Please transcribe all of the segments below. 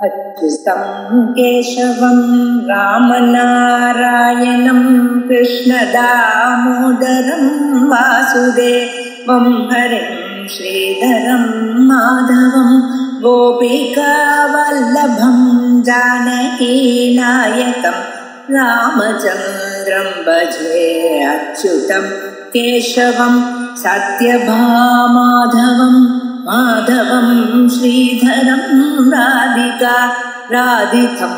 अच्युतं केशवं रामनारायणं कृष्णदामोदरं वासुदेवं हरिं श्रीधरं माधवं गोपिकावल्लभं जानकीनायकं रामचन्द्रं भजे। अच्युतं केशवं सत्यभामाधवं माधवं श्रीधरं राधितं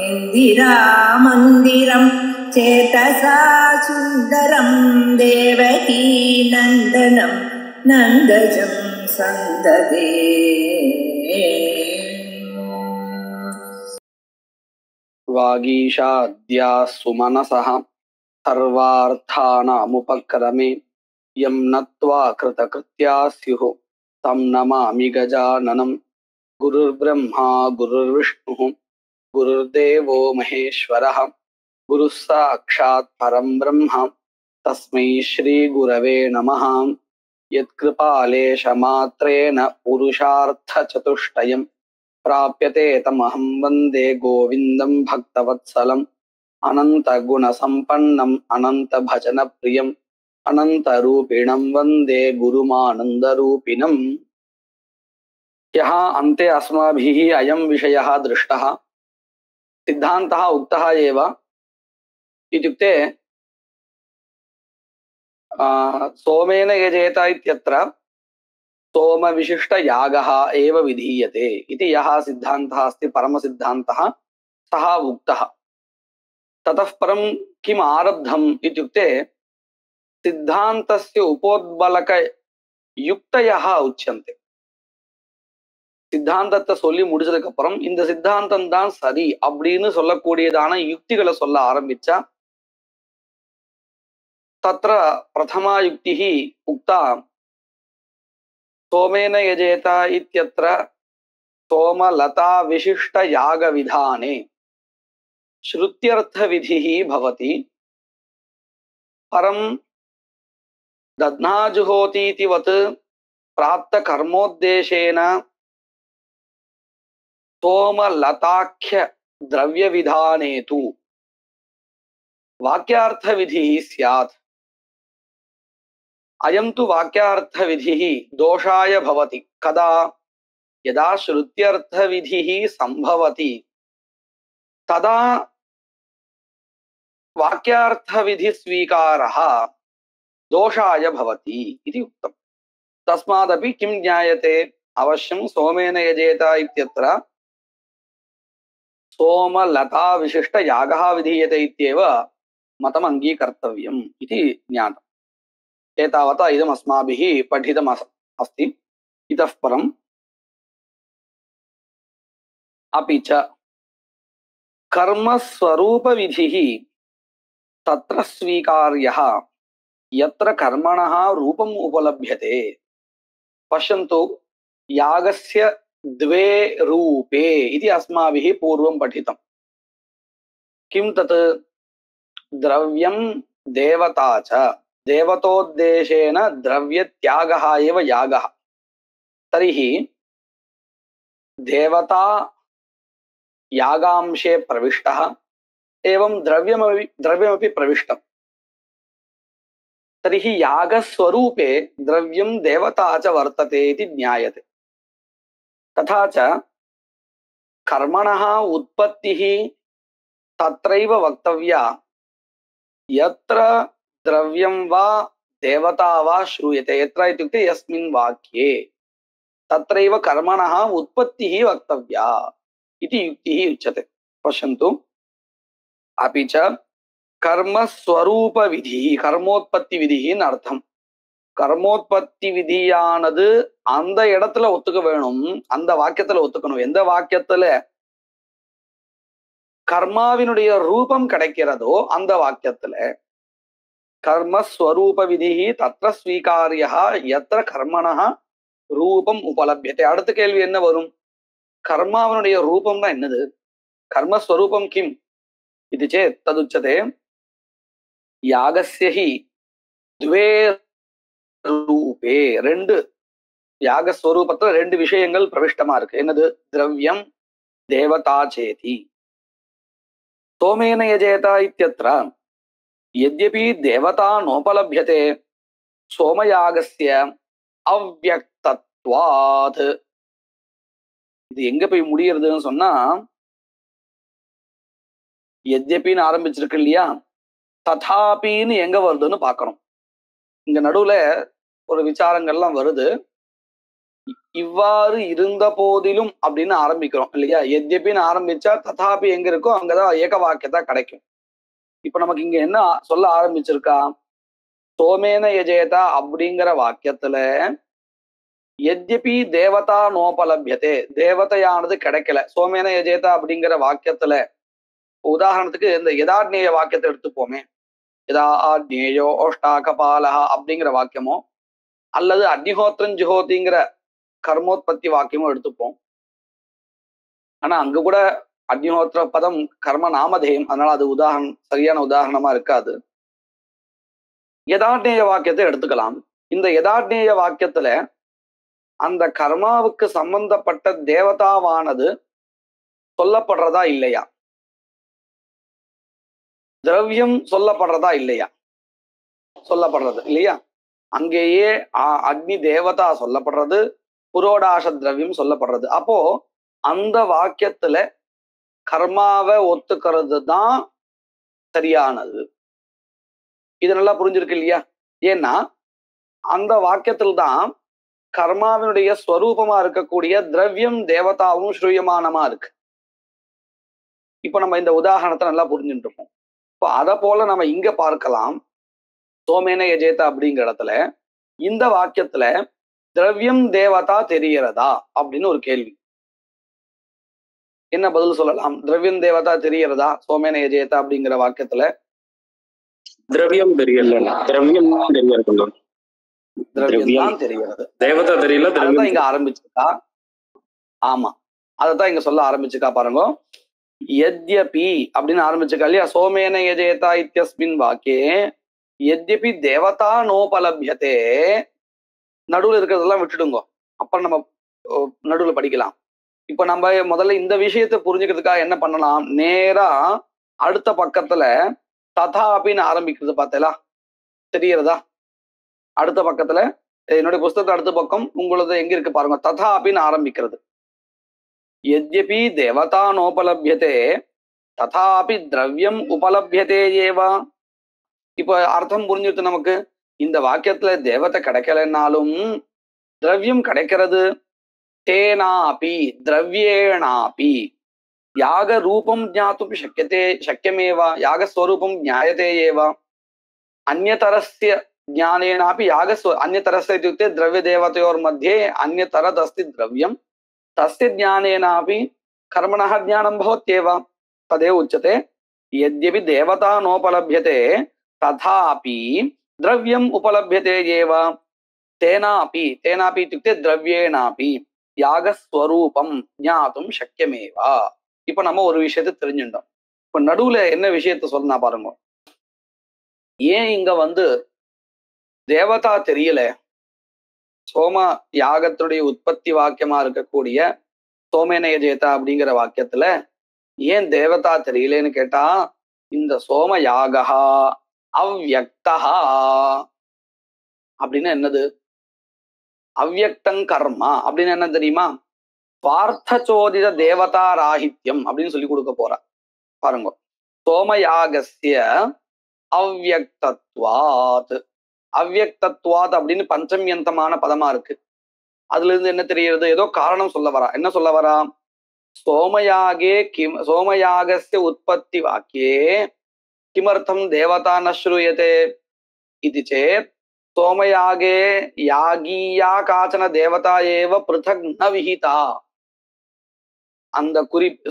इन्दिरामन्दिरं चेतसा सुन्दरं देवकी नन्दनं नन्दजं सन्ददे। वागीशाद्या सुमनसः सर्वार्थानामुपक्रमे यं नत्वा कृतकृत्या स्युः तं नमामि गजाननं। गुरुर्ब्रह्मा गुरुर्विष्णुः गुरुर्देवो महेश्वरः गुरुः साक्षात् परं ब्रह्म तस्मै श्रीगुरवे नमः। यत्कृपालेशमात्रेण पुरुषार्थचतुष्टयं प्राप्यते तमहं वन्दे गोविन्दं भक्तवत्सलम्। अनन्तगुणसम्पन्नम् अनन्तभजनप्रियम् अनन्तरूपिणं वन्दे गुरुमानन्दरूपिणम्। यहाँ अन्ते अस्माभिः अयं विषयः दृष्टः सिद्धान्तः उक्तः एव इत्युक्ते सोमेन यजेत इत्यत्र सोमविशिष्टयागः एव विधीयते इति यः सिद्धान्तः अस्ति परमसिद्धान्तः सः उक्तः। ततः परं किम् आरब्धम् इत्युक्ते सिद्धान्तस्य उपोद्बलकयुक्तयः उच्यन्ते। சித்தாந்தத்தை சொல்லி முடிச்சதுக்கு அப்புறம் இந்த சித்தாந்தம் தான் சரி அப்படின்னு சொல்லக்கூடியதான யுக்திகளை சொல்ல ஆரம்பிச்சா தத்ர பிரதமா யுக்திः உக்தா சோமேன யஜேத இத்யத்ர சோமலதா விசிஷ்ட யாக விதானே ஸ்ருத்யர்த்த விதிः भवति परं दध्नाजुहोतीतिवत् प्राप्त कर्मोद्देशेन सोमलताख्य द्रव्य विधाने तु वाक्यार्थ विधिः स्यात्। अयं तु वाक्यार्थ विधिः दोषाय भवति कदा यदा श्रुत्यर्थ विधिः संभवति तदा वाक्यार्थ विधि स्वीकारः दोषाय भवति इति उक्तम्। तस्मादपि किं ज्ञायते अवश्यं सोमेन यजेत इत्यत्र सोमलता विशिष्ट यागः विधीयते इत्येव मतम् अङ्गीकर्तव्यम् इति ज्ञातम्। एतावता इदम् अस्माभिः पठितम् अस्ति। इतः परम् अपि च कर्मस्वरूपविधिः तत्र स्वीकार्यः यत्र कर्मणः रूपम् उपलभ्यते। पश्यन्तु यागस्य द्वे रूपे इति अस्माभिः पूर्वं पठितम्। किं तत् द्रव्यं देवता च देवतोद्देशेन द्रव्यत्यागः एव यागः। तर्हि देवता यागांशे प्रविष्टः एवं द्रव्यमपि प्रविष्टम्। तर्हि यागस्वरूपे द्रव्यं देवता च वर्तते इति ज्ञायते। तथा च कर्मणः उत्पत्तिः तत्रैव वक्तव्या यत्र द्रव्यं वा देवता वा श्रूयते। यत्र इत्युक्ते यस्मिन् वाक्ये तत्रैव कर्मणः उत्पत्तिः वक्तव्या इति युक्तिः उच्यते। पश्यन्तु अपि च कर्मस्वरूपविधिः कर्मोत्पत्तिविधिः अर्थम्। कर्मोत्पत्ति விதியானது அந்த இடத்துல ஒத்துக்க வேணும், அந்த வாக்கியத்துல ஒத்துக்கணும். எந்த வாக்கியத்துல கர்மாவினுடைய ரூபம் கிடைக்கிறதோ அந்த வாக்கியத்துல கர்மஸ்வரூப விதிஹி தத்ர ஸ்வீகாரியः யத்ர கர்மணः ரூபம் உபலப்யதே. அடுத்த கேள்வி என்ன வரும்? கர்மாவினுடைய ரூபம்னா என்னது? கர்மஸ்வரூபம் கிம் இது சேத் ததுச்சதே யாகஸ்ய ஹி द्वे ரூபே. ரெண்டு யாகஸ்வரூபத்துல ரெண்டு விஷயங்கள் பிரவிஷ்டமா இருக்கு. என்னது? திரவியம் தேவதா சேதி. சோமேன யஜேத இத்யத்ர யத்யபி தேவதா நோபலப்யதே சோமயாகஸ்ய அவ்யக்தத்வாத். இது எங்க போய் முடியறதுன்னு சொன்னா, யத்யபின்னு ஆரம்பிச்சிருக்கு இல்லையா, ததாபின்னு எங்க வருதுன்னு பாக்கணும். இங்க நடுவுல ஒரு விசாரங்கள்லாம் வருது. இவ்வாறு இருந்த போதிலும் அப்படின்னு ஆரம்பிக்கிறோம் இல்லையா. எத்யபின்னு ஆரம்பிச்சா ததாபி எங்க இருக்கோ அங்கதான் ஏக வாக்கியத்தா கிடைக்கும். இப்ப நமக்கு இங்க என்ன சொல்ல ஆரம்பிச்சிருக்கா, சோமேன யஜேதா அப்படிங்கிற வாக்கியத்துல எத்யபி தேவதா நோபலபியதே, தேவதையானது கிடைக்கல. சோமேன யஜேதா அப்படிங்கிற வாக்கியத்துல உதாரணத்துக்கு இந்த யதார்நேய வாக்கியத்தை எடுத்துப்போமே. யதார்நேயோ ஓஷ்டாகபாலஹா அப்படிங்கிற வாக்கியமோ அல்லது அக்னிஹோத்திரம் ஜுஹோதிங்கிற கர்மோத்பத்தி வாக்கியமும் எடுத்துப்போம். ஆனா அங்க கூட அக்னிஹோத்திர பதம் கர்ம நாமதேயம், அதனால அது சரியான உதாரணமா இருக்காது. யதார்நேய வாக்கியத்தை எடுத்துக்கலாம். இந்த யதார்நேய வாக்கியத்துல அந்த கர்மாவுக்கு சம்பந்தப்பட்ட தேவதாவானது சொல்லப்படுறதா இல்லையா, திரவியம் சொல்லப்படுறதா இல்லையா, சொல்லப்படுறது இல்லையா. அங்கேயே அக்னி தேவதா சொல்லப்படுறது, புரோடாச திரவியம் சொல்லப்படுறது. அப்போ அந்த வாக்கியத்துல கர்மாவை ஒத்துக்கிறது தான் சரியானது. இது நல்லா புரிஞ்சிருக்கு இல்லையா. ஏன்னா அந்த வாக்கியத்தில் தான் கர்மாவினுடைய ஸ்வரூபமா இருக்கக்கூடிய திரவியம் தேவதாவும் ஸ்ரூயமானமா இருக்கு. இப்ப நம்ம இந்த உதாரணத்தை நல்லா புரிஞ்சுட்டு இருக்கோம். இப்போ அதை போல நம்ம இங்க பார்க்கலாம். சோமேன யஜேதா அப்படிங்கிற இடத்துல இந்த வாக்கியத்துல திரவியம் தேவதா தெரிகிறதா அப்படின்னு ஒரு கேள்வி. என்ன பதில் சொல்லலாம்? திரவியம் தேவதா தெரிகிறதா சோமேன யஜேதா அப்படிங்கிற வாக்கியத்துல? திரவியம் தெரியல, திரவியம் தெரியாது, திரவியம் தான் தெரிகிறது, தேவதா தெரியல. அதான் இங்க ஆரம்பிச்சிருக்கா. ஆமா, அதத்தான் இங்க சொல்ல ஆரம்பிச்சிருக்கா பாருங்க. யத்யபி அப்படின்னு ஆரம்பிச்சிருக்கா இல்லையா. சோமேன யஜேதா இத்யஸ்மின் வாக்கே யத்யபி தேவதா நோபலப்யதே. நடுவுல இருக்கிறதெல்லாம் விட்டுடுங்க, அப்புறம் நம்ம நடுவுல படிக்கலாம். இப்ப நம்ம முதல்ல இந்த விஷயத்தை புரிஞ்சுக்கிறதுக்காக என்ன பண்ணலாம், நேரா அடுத்த பக்கத்துல ததாபின்னு ஆரம்பிக்கிறது பார்த்தீங்களா, தெரிகிறதா? அடுத்த பக்கத்துல என்னுடைய புஸ்தகத்தை அடுத்த பக்கம் உங்களது எங்க இருக்கு பாருங்க, ததாபின்னு ஆரம்பிக்கிறது. யத்யபி தேவதா நோபலப்யதே ததாபி திரவியம் உபலப்யதே ஏவா. இப்போ அர்த்தம் புரிஞ்சுட்டு நமக்கு, இந்த வாக்கியத்துல தேவதை கிடைக்கலன்னாலும் திரவியம் கிடைக்கிறது. தேனாபி திரவியேணாபி யாக ரூபம் ஞாத்தும் சக்கியமேவா, யாகஸ்வரூபம் ஞாயதே ஏவா. அந்யதரஸ்ய ஞானேனாபி அந்யதரஸ்ய இत्युक्ते द्रव्य देवतयोर् मध्ये अन्यतरदस्ति द्रव्यं तस्य ज्ञानेनापि कर्मणः ज्ञानं भवत्येव तदेव उच्यते. यद्यपि देवता नोपलभ्यते तथापि द्रव्यम् उपलभ्यते एव. तेनापि इत्युक्ते द्रव्येणापि யாகஸ்வரூபம் ஞாத்தும் சக்கியமேவா. இப்ப நம்ம ஒரு விஷயத்தை தெரிஞ்சுட்டோம். இப்ப நடுவுல என்ன விஷயத்த சொல்லனா பாருங்க. ஏன் இங்க தேவதா தெரியல, சோம யாகத்துடைய உற்பத்தி வாக்கியமா இருக்கக்கூடிய சோமேன யஜேதா அப்படிங்கிற வாக்கியத்துல ஏன் தேவதா தெரியலன்னு கேட்டா, இந்த சோம யாகா அவ்யக்தா அப்படின்னு என்னது, அவ்யக்தங் கர்மா அப்படின்னு என்ன தெரியுமா, பார்த்தச்சோதித தேவதா ராஹித்யம் அப்படின்னு சொல்லி கொடுக்க போற பாருங்க. சோமயாகஸ்ய அவ்யக்தத்வாத். அவ்யக்தத்வாத் அப்படின்னு பஞ்சமியந்தமான பதமா இருக்கு. அதுல இருந்து என்ன தெரிகிறது, ஏதோ காரணம் சொல்ல வரா. என்ன சொல்ல வரா, சோமயாகஸ்ய உற்பத்தி வாக்கியே கிமர்த்தம் தேவதா ந ஸ்ரூயதே இதி சேத் சோமயாகே யாகீயா காச்சன தேவதா ஏவ பிருதக் ந விஹிதா. அந்த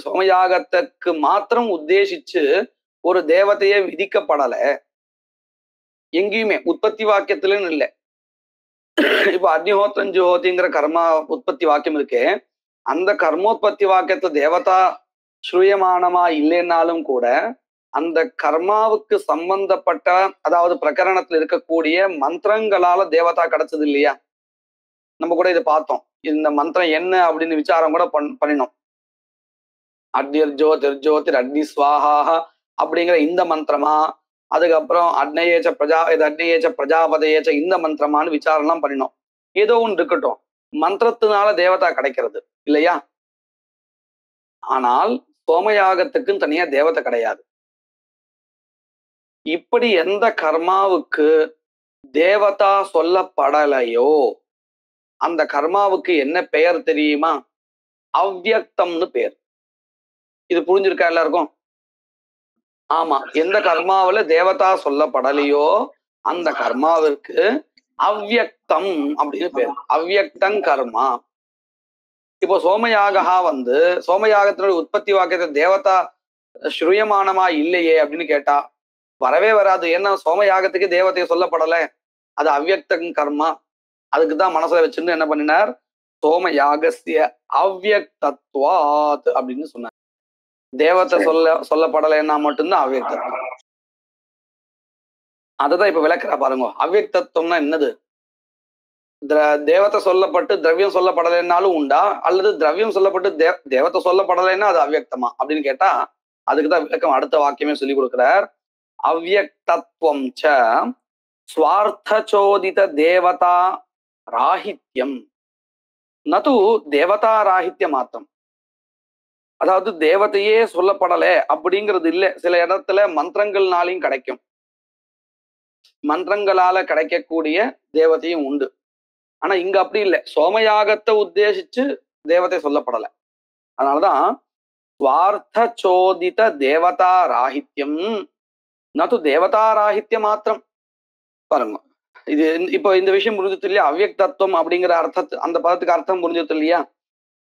சோமயாகத்துக்கு மாத்திரம் உத்தேசிச்சு ஒரு தேவதையை விதிக்கப்படல எங்கேயுமே, உற்பத்தி வாக்கியத்துலன்னு இல்லை. இப்ப அக்னிஹோத்திரம் ஜுஹோதிங்கிற கர்மா உற்பத்தி வாக்கியம் இருக்கே, அந்த கர்மோத்பத்தி வாக்கியத்துல தேவதா ஸ்ரூயமானமா இல்லைன்னாலும் கூட அந்த கர்மாவுக்கு சம்பந்தப்பட்ட, அதாவது பிரகரணத்துல இருக்கக்கூடிய மந்திரங்களால தேவதா கிடைச்சது இல்லையா. நம்ம கூட இதை பார்த்தோம். இந்த மந்திரம் என்ன அப்படின்னு விசாரம் கூட பண்ணினோம். அக்னிர்ஜோதிர்ஜோதிர் அக்னி ஸ்வாஹா அப்படிங்கிற இந்த மந்திரமா, அதுக்கப்புறம் அக்னேயேச்ச பிரஜாபதேச்ச இந்த மந்திரமானு விசாரணம் பண்ணினோம். ஏதோ ஒன்று இருக்கட்டும், மந்திரத்தினால தேவதா கிடைக்கிறது இல்லையா? ஆனால் சோமயாகத்துக்குன்னு தனியா தேவதை கிடையாது. இப்படி எந்த கர்மாவுக்கு தேவதா சொல்லப்படலையோ அந்த கர்மாவுக்கு என்ன பெயர் தெரியுமா? அவ்யக்தம்னு பேர். இது புரிஞ்சிருக்கா எல்லாருக்கும்? ஆமா, எந்த கர்மாவில தேவதா சொல்லப்படலையோ அந்த கர்மாவிற்கு அவ்யக்தம் அப்படின்னு பேர். அவ்யக்தம் கர்மா. இப்போ சோமயாகா சோமயாகத்தினுடைய உற்பத்தி வாக்கியத்தை தேவதா ஸ்ரூயமானமா இல்லையே அப்படின்னு கேட்டா வரவே வராது. ஏன்னா சோமயாகத்துக்கு தேவதையை சொல்லப்படலை, அது அவ்யக்தம் கர்மா. அதுக்குதான் மனசுல வச்சுன்னு என்ன பண்ணினார்? சோமயாகஸ்ய அவ்யக்தத்வாத் அப்படின்னு சொன்னார். தேவத்தை சொல்லப்படலைன்னா மட்டும்தான் அவ்யக்தத்துவம். அததான் இப்ப விளக்குறா பாருங்க. அவ்யக்தத்துவம்னா என்னது? தேவத்தை சொல்லப்பட்டு திரவியம் சொல்லப்படலைன்னாலும் உண்டா, அல்லது திரவியம் சொல்லப்பட்டு தேவத்தை சொல்லப்படலைன்னா அது அவ்யக்தமா அப்படின்னு கேட்டா அதுக்குதான் விளக்கம் அடுத்த வாக்கியமே சொல்லி கொடுக்கிறார். அவ்யக்தத்துவம் ச ஸ்வார்த்தச்சோதித தேவதா ராஹித்யம் நது தேவதா ராஹித்ய மாத்திரம். அதாவது தேவதையே சொல்லப்படலை அப்படிங்கிறது இல்லை. சில இடத்துல மந்திரங்கள்னாலையும் கிடைக்கும், மந்திரங்களால கிடைக்கக்கூடிய தேவதையும் உண்டு. ஆனா இங்க அப்படி இல்லை. சோமயாகத்தை உத்தேசிச்சு தேவதை சொல்லப்படலை. அதனாலதான் ஸ்வார்த்த சோதித தேவதா ராஹித்யம் நது தேவதா ராஹித்ய மாத்திரம். பாருங்க, இது இப்போ இந்த விஷயம் புரிஞ்சுது இல்லையா? அவ்யக்தத்துவம் அப்படிங்கிற அர்த்தத்து அந்த பதத்துக்கு அர்த்தம் புரிஞ்சுது இல்லையா?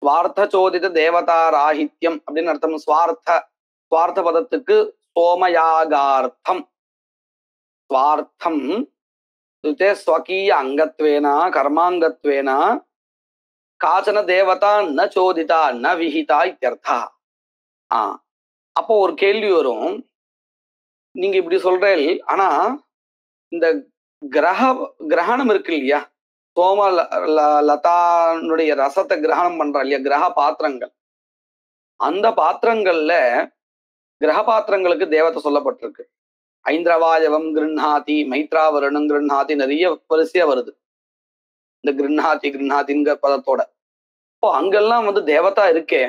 ஸ்வார்த்த சோதித தேவதா ராஹித்யம் அப்படின்னு அர்த்தம். ஸ்வார்த்த பதத்துக்கு சோமயாகார்த்தம். ஸ்வார்த்தம் ஸ்வகீய அங்கத்வேன கர்மாங்கத்வேன காச்சன தேவதா ந சோதிதா ந விஹிதா இத்யர்த்தா. அப்போ ஒரு கேள்வி வரும், நீங்க இப்படி சொல்றேன், ஆனா இந்த கிரகணம் இருக்கு இல்லையா? சோம லதானுடைய ரசத்தை கிரகணம் பண்றா இல்லையா? கிரக பாத்திரங்கள், அந்த பாத்திரங்கள்ல கிரக பாத்திரங்களுக்கு தேவதை சொல்லப்பட்டிருக்கு. ஐந்திரவாயவம் கிருண்ணாதி மைத்ராவரணம் கிருண்ணாதி நிறைய வரிசையா வருது இந்த கிருண்ணாதிங்கிற பதத்தோட. இப்போ அங்கெல்லாம் தேவதா இருக்கே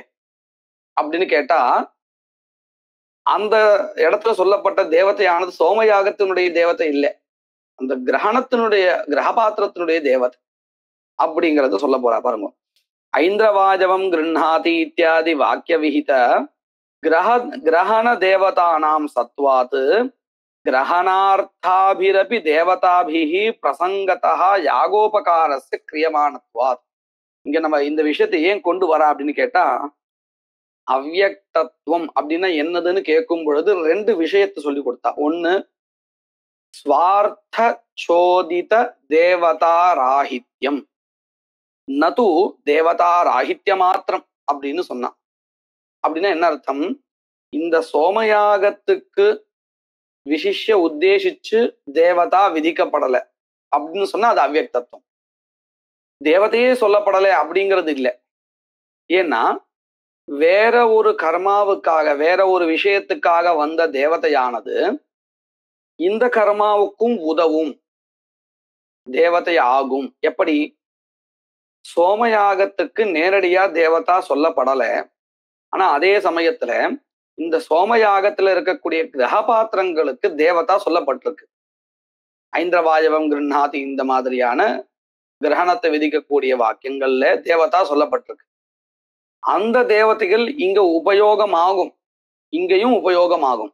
அப்படின்னு கேட்டா அந்த இடத்துல சொல்லப்பட்ட தேவதையானது சோமயாகத்தினுடைய தேவதை இல்லை, அந்த கிரகபாத்திரத்தினுடைய தேவதை அப்படிங்கிறத சொல்ல போறா பாருங்க. ஐந்திரவாஜவம் கிருண்ணாதி இத்தியாதி வாக்கிய விஹித கிரகண தேவதானாம் சத்வாத் கிரகணார்த்தாபிரபி தேவதாபிஹி பிரசங்கதா யாகோபகாரஸ்ய கிரியமானத்வாத். இங்க நம்ம இந்த விஷயத்தை ஏன் கொண்டு வரா அப்படின்னு கேட்டா, அவ்யக்தத்துவம் அப்படின்னா என்னதுன்னு கேட்கும் பொழுது ரெண்டு விஷயத்தை சொல்லி கொடுத்தா. ஒண்ணு ஸ்வார்த்த சோதித தேவதா ராஹித்யம் நது தேவதா ராஹித்ய மாத்திரம் அப்படின்னு சொன்னான். அப்படின்னா என்ன அர்த்தம்? இந்த சோமயாகத்துக்கு விசிஷ்ய உத்தேசிச்சு தேவதா விதிக்கப்படலை அப்படின்னு சொன்னா அது அவ்யக்தத்துவம். தேவதையே சொல்லப்படலை அப்படிங்கிறது இல்லை. ஏன்னா வேற ஒரு கர்மாவுக்காக வேற ஒரு விஷயத்துக்காக வந்த தேவதையானது இந்த கர்மாவுக்கும் உதவும் தேவதை ஆகும். எப்படி? சோமயாகத்துக்கு நேரடியா தேவதா சொல்லப்படலை, ஆனா அதே சமயத்துல இந்த சோமயாகத்துல இருக்கக்கூடிய கிரகபாத்திரங்களுக்கு தேவதா சொல்லப்பட்டிருக்கு. ஐந்திரவாயவம் கிருண்ணாதி இந்த மாதிரியான கிரகணத்தை விதிக்கக்கூடிய வாக்கியங்கள்ல தேவதா சொல்லப்பட்டிருக்கு. அந்த தேவதைகள் இங்க உபயோகமாகும், இங்கேயும் உபயோகமாகும்.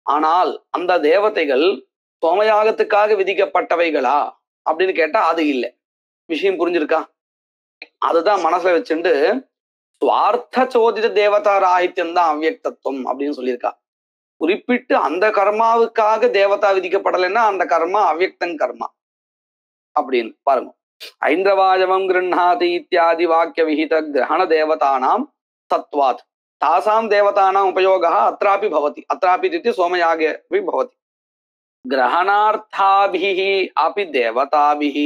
ஆனால் அந்த தேவதைகள் சோமயாகத்துக்காக விதிக்கப்பட்டவைகளா அப்படின்னு கேட்டா அது இல்லை. விஷயம் புரிஞ்சிருக்கா? அதுதான் மனசுல வச்சுட்டு ஸ்வார்த்த சோதித தேவதா ராஹித்யம் தான் அவ்யக்தத்துவம் அப்படின்னு சொல்லியிருக்கா. குறிப்பிட்டு அந்த கர்மாவுக்காக தேவதா விதிக்கப்படலைன்னா அந்த கர்மா அவ்யக்தன் கர்மா அப்படின்னு பாருங்க. ஐந்திரவாஜவம் கிருண்ணாதி இத்தியாதி வாக்கிய விஹித கிரகண தேவதானாம் சத்வாத் தாசாம் தேவதானாம் உபயோகா அத்ராபி பவதி. அத்ராபி இति சோமயாகே பவதி. கிரகணார்த்தாபிஹி अपि தேவதாபிஹ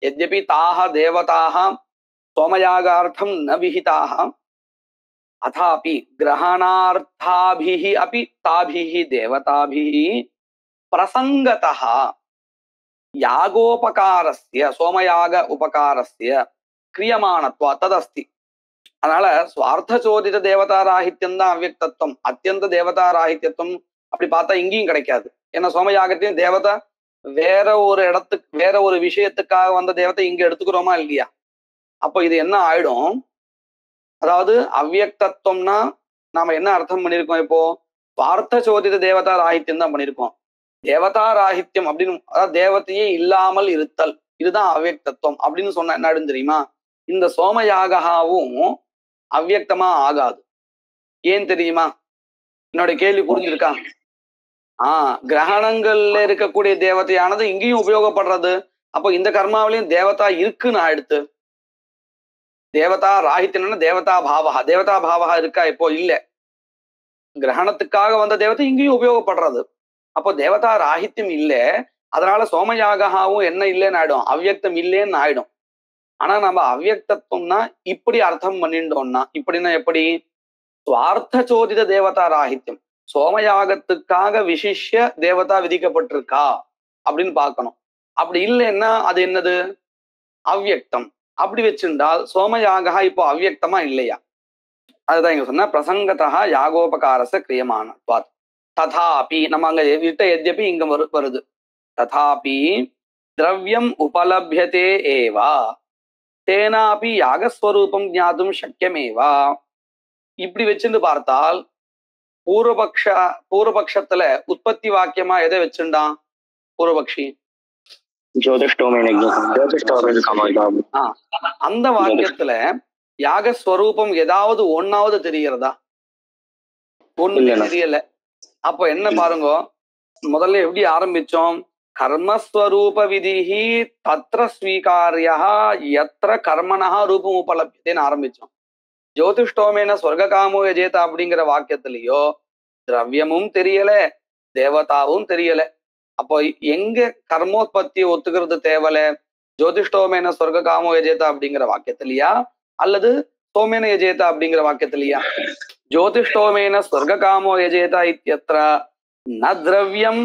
यद्यपि ताः देवताः सोमयागार्थं न विहिताः अथापि ग्रहणार्थाभिः अपि ताभिः देवताभिः प्रसङ्गतः यागोपकारस्य सोमयाग उपकारस्य क्रियमाणत्वात् तदस्ति. அதனால சுவார்த்த சோதித தேவதாராகித்யம் தான் அவ்யக்தத்துவம். அத்தியந்த தேவதாராகித்யத்துவம் அப்படி பார்த்தா இங்கேயும் கிடைக்காது. ஏன்னா சோமயாகத்தையும் தேவதா வேற ஒரு இடத்துக்கு வேற ஒரு விஷயத்துக்காக வந்த தேவதை இங்க எடுத்துக்கிறோமா இல்லையா? அப்போ இது என்ன ஆயிடும்? அதாவது அவ்யக்தத்துவம்னா நாம என்ன அர்த்தம் பண்ணியிருக்கோம்? இப்போ சுவார்த்த சோதித தேவதா ராகித்யம் தான் பண்ணியிருக்கோம். தேவதா ராகித்யம் அப்படின்னு அதாவது தேவதையே இல்லாமல் இருத்தல், இதுதான் அவ்யக்தத்துவம் அப்படின்னு சொன்ன என்ன ஆயிடும் தெரியுமா? இந்த சோமயாகவும் அவ்யக்தமா ஆகாது. ஏன் தெரியுமா? என்னோட கேள்வி புரிஞ்சிருக்கா? கிரகணங்கள்ல இருக்கக்கூடிய தேவதையானது இங்கேயும் உபயோகப்படுறது. அப்போ இந்த கர்மாவிலையும் தேவதா இருக்குன்னு ஆயிடுத்து. தேவதா ராகித்யம்னா தேவதா பாவகா, தேவதா பாவகா இருக்கா? இப்போ இல்ல. கிரகணத்துக்காக வந்த தேவதை இங்கேயும் உபயோகப்படுறது. அப்போ தேவதா ராகித்யம் இல்ல, அதனால சோமயாகவும் என்ன இல்லைன்னு ஆயிடும், அவ்யக்தம் இல்லைன்னு ஆயிடும். ஆனா நம்ம அவ்யக்தத்துவம்னா இப்படி அர்த்தம் பண்ணிட்டோம்னா, இப்படின்னா எப்படி? சுவார்த்த சோதித தேவதா ராகித்யம், சோமயாகத்துக்காக விசிஷ்ய தேவதா விதிக்கப்பட்டிருக்கா அப்படின்னு பார்க்கணும். அப்படி இல்லைன்னா அது என்னது? அவ்யக்தம். அப்படி வச்சிருந்தால் சோமயாக இப்போ அவ்யக்தமா இல்லையா? அதுதான் இங்க சொன்ன பிரசங்கதா யாகோபகாரச கிரியமானத்வாத். ததாபி நம்ம அங்க விட்ட எத்யபி இங்க வருது. ததாபி திரவியம் உபலப்யதே ஏவா தேனாபி யாகஸ்வரூபம் ஞாதும் சக்கியமேவா. இப்படி வச்சிருந்து பார்த்தால் பூர்வபக்ஷத்துல உற்பத்தி வாக்கியமா எதை வச்சுட்டான் பூர்வபக்ஷி? அந்த வாக்கியத்துல யாகஸ்வரூபம் ஏதாவது ஒன்னாவது தெரிகிறதா? ஒண்ணு தெரியல. அப்போ என்ன பாருங்க, முதல்ல எப்படி ஆரம்பிச்சோம்? கர்மஸ்வரூப விதிஹி தத்ர ஸ்வீகார்யா யத்ர கர்மணா ரூபம் உபலப்யதேன்னு ஆரம்பிச்சோம். ஜோதிஷ்டோமேன ஸ்வர்காமோ யஜேத அப்படிங்கிற வாக்கியத்திலேயோ திரவியமும் தெரியல, தேவதாவும் தெரியல. அப்போ எங்க கர்மோத்பத்தியை ஒத்துக்கிறது தேவல? ஜோதிஷ்டோமேன ஸ்வர்காமோ யஜேத அப்படிங்கிற வாக்கியத்திலையா அல்லது சோமேன யஜேத அப்படிங்கிற வாக்கியத்திலையா? ஜோதிஷ்டோமேன ஸ்வர்காமோ யஜேத இத்யத்ர ந திரவியம்